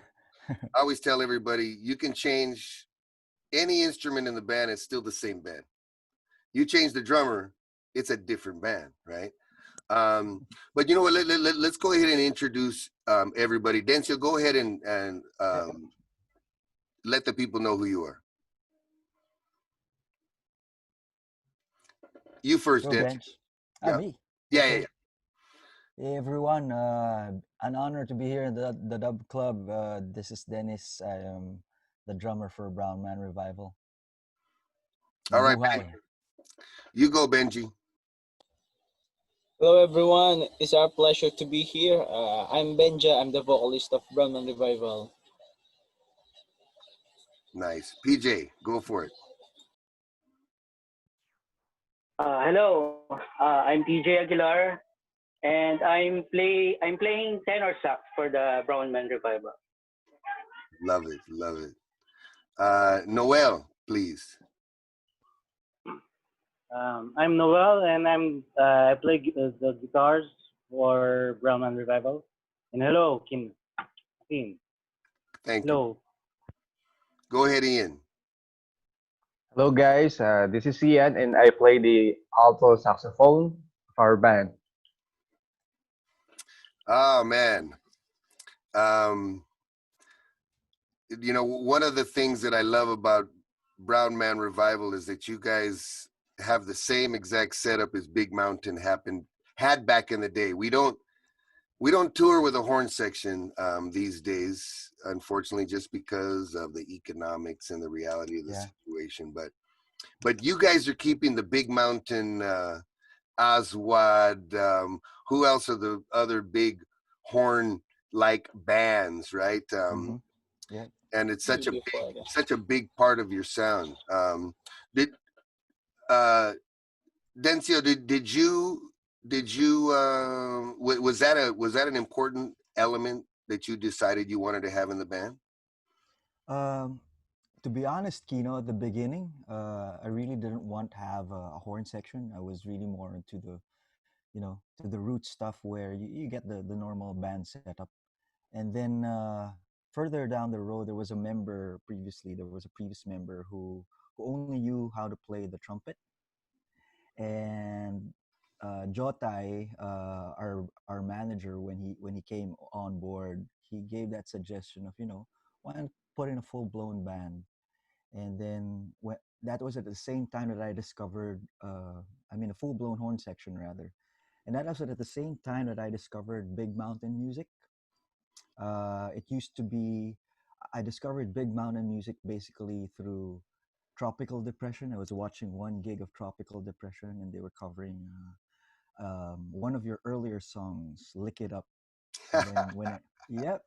Speaker 1: always tell everybody, you can change any instrument in the band, it's still the same band. You change the drummer, it's a different band, right? But you know what? Let's go ahead and introduce everybody. Dencio, go ahead and
Speaker 4: Yeah,
Speaker 1: let the people know who you are. You first,
Speaker 4: go
Speaker 1: Dencio.
Speaker 4: bench. Ah,
Speaker 1: Yeah.
Speaker 4: me.
Speaker 1: Yeah.
Speaker 4: Okay. Hey everyone, an honor to be here in the Dub Club. This is Dennis. I am the drummer for Brown Man Revival.
Speaker 1: All right,
Speaker 4: Mabuhay.
Speaker 1: you go, Benji.
Speaker 5: Hello everyone, it's our pleasure to be here. I'm Benja, I'm the vocalist of BROWNMAN Revival.
Speaker 1: Nice. PJ, go for it.
Speaker 6: Hello, I'm TJ Aguilar, and I'm playing tenor sax for the Brownman Revival.
Speaker 1: Love it. Love it. Noel, please.
Speaker 6: I'm Noel, and I play the guitars for Brownman Revival. And hello, Kim.
Speaker 1: Thank you.
Speaker 6: Hello.
Speaker 1: Go ahead, Ian.
Speaker 7: Hello guys, this is Ian and I play the alto saxophone of our band.
Speaker 1: Oh man. You know, one of the things that I love about Brown Man Revival is that you guys have the same exact setup as Big Mountain had back in the day. We don't tour with a horn section these days, unfortunately, just because of the economics and the reality of the situation. But you guys are keeping the Big Mountain, Aswad. Who else are the other big horn like bands, right?
Speaker 4: Yeah.
Speaker 1: And it's such a big part of your sound. Did Dencio, was that an important element that you decided you wanted to have in the band?
Speaker 4: Um, to be honest, Kino, at the beginning, I really didn't want to have a horn section. I was really more into the, to the root stuff where you get the normal band setup. And then further down the road, there was a member previously. There was a previous member who only knew how to play the trumpet. And Jotai, our manager, when he came on board, he gave that suggestion of, why not put in a full blown band. And then that was at the same time that I discovered, a full blown horn section rather. And that was at the same time that I discovered Big Mountain music. It used to be, I discovered Big Mountain music basically through Tropical Depression. I was watching one gig of Tropical Depression, and they were covering one of your earlier songs, "Lick It Up." And then yep,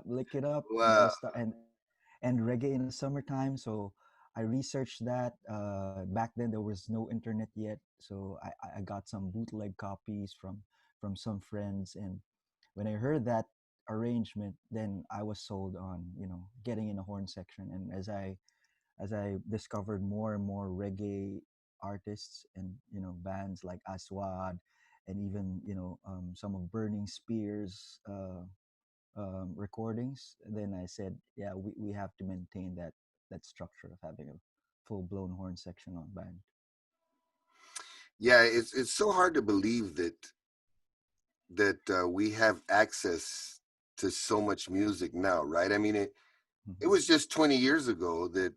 Speaker 4: "Lick It Up," and
Speaker 1: Wow.
Speaker 4: and reggae in the summertime. So I researched that. Back then there was no internet yet, so I got some bootleg copies from some friends, and when I heard that arrangement, then I was sold on getting in a horn section. And as I discovered more and more reggae artists and bands like Aswad, and even some of Burning Spear's recordings, then I said, yeah, we have to maintain that structure of having a full blown horn section on band.
Speaker 1: Yeah, it's so hard to believe that we have access to so much music now, right? I mean, it was just 20 years ago that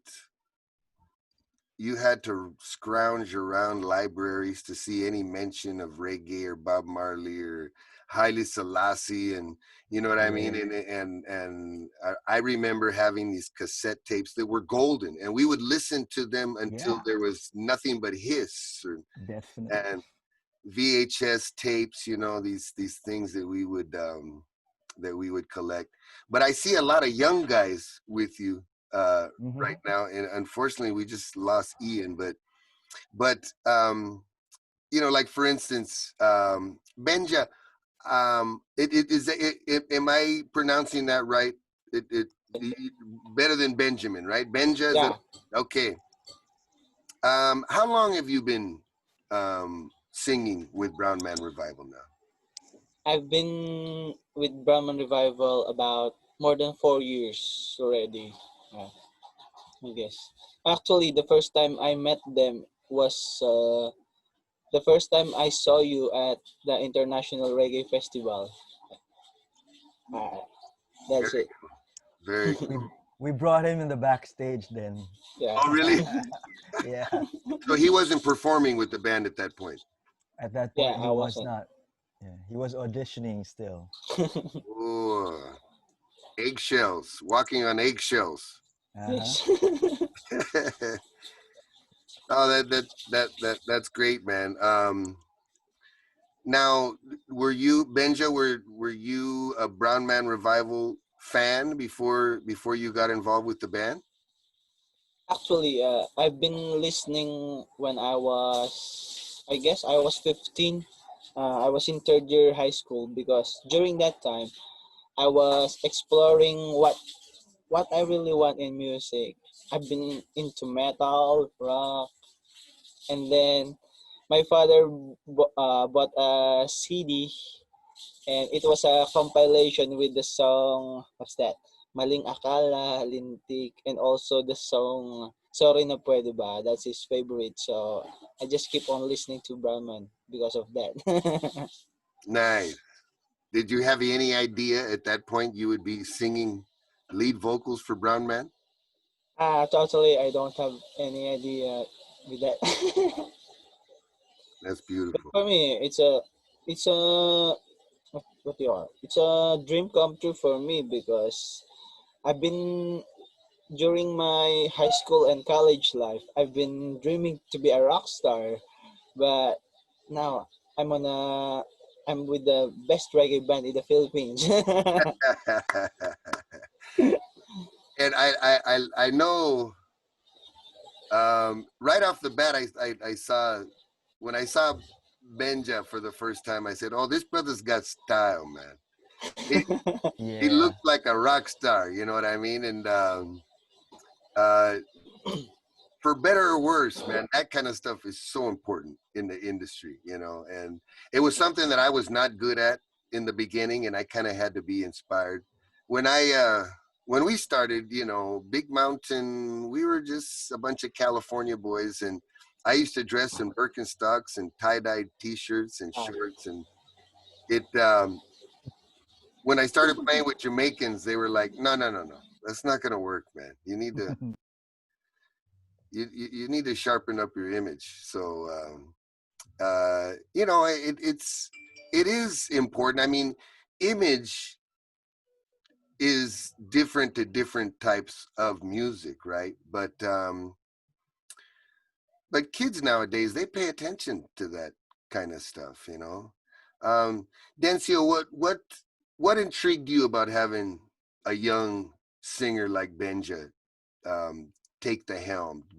Speaker 1: you had to scrounge around libraries to see any mention of reggae or Bob Marley or Haile Selassie, and you know what I mean.
Speaker 4: Yeah.
Speaker 1: And I remember having these cassette tapes that were golden, and we would listen to them until
Speaker 4: Yeah.
Speaker 1: there was nothing but hiss,
Speaker 4: Definitely.
Speaker 1: and VHS tapes. You know, these things that we would collect. But I see a lot of young guys with you
Speaker 4: Mm-hmm.
Speaker 1: right now, and unfortunately, we just lost Ian. But you know, like for instance, Benja. Am I pronouncing that right? It better than Benjamin, right? Benja is
Speaker 5: Yeah,
Speaker 1: okay. How long have you been singing with Brown Man Revival now?
Speaker 5: I've been with Brahman Revival about more than 4 years already. Uh, I guess. Actually, the first time I met them was the first time I saw you at the International Reggae Festival. Uh, that's
Speaker 1: Very,
Speaker 5: it.
Speaker 1: very
Speaker 4: We
Speaker 1: cool.
Speaker 4: we brought him in the backstage then.
Speaker 5: Yeah.
Speaker 1: Oh, really?
Speaker 4: Yeah.
Speaker 1: So he wasn't performing with the band at that point.
Speaker 4: At that
Speaker 5: Yeah,
Speaker 4: point, he
Speaker 5: I
Speaker 4: was
Speaker 5: wasn't.
Speaker 4: not. Yeah, he was auditioning still.
Speaker 1: Oh, eggshells, walking on eggshells.
Speaker 4: Uh-huh.
Speaker 5: Yes.
Speaker 1: Oh, that's great, man. Now, were you Benja? Were you a Brown Man Revival fan before you got involved with the band?
Speaker 5: Actually, I've been listening when I guess I was 15. I was in third year high school because during that time I was exploring what I really want in music. I've been into metal, rock, and then my father bought a CD, and it was a compilation with the song, what's that? Maling Akala, Lintik, and also the song Sorry Na Pwede Ba. That's his favorite. So I just keep on listening to Brahman because of that.
Speaker 1: Nice. Did you have any idea at that point you would be singing lead vocals for Brown Man?
Speaker 5: Totally, I don't have any idea with that.
Speaker 1: That's
Speaker 5: But
Speaker 1: beautiful.
Speaker 5: for me, it's a what you are. It's a dream come true for me because I've been during my high school and college life, I've been dreaming to be a rock star, but now I'm on a I'm with the best reggae band in the Philippines.
Speaker 1: And I know right off the bat I saw when I saw Benja for the first time, I said, "Oh, this brother's got style, man. He he
Speaker 4: Yeah.
Speaker 1: looks like a rock star." You know what I mean? And uh, for better or worse, man, that kind of stuff is so important in the industry, you know. And it was something that I was not good at in the beginning, and I kind of had to be inspired. When when we started, you know, Big Mountain, we were just a bunch of California boys, and I used to dress in Birkenstocks and tie-dyed T-shirts and
Speaker 5: Ah,
Speaker 1: shorts, and it. When I started playing with Jamaicans, they were like, "No, no, no, no, that's not gonna work, man. You need to sharpen up your image." So you know, it is important. I mean, image is different to different types of music, right? But kids nowadays, they pay attention to that kind of stuff, you know. Dencio, what intrigued you about having a young singer like Benja um, take the helm, be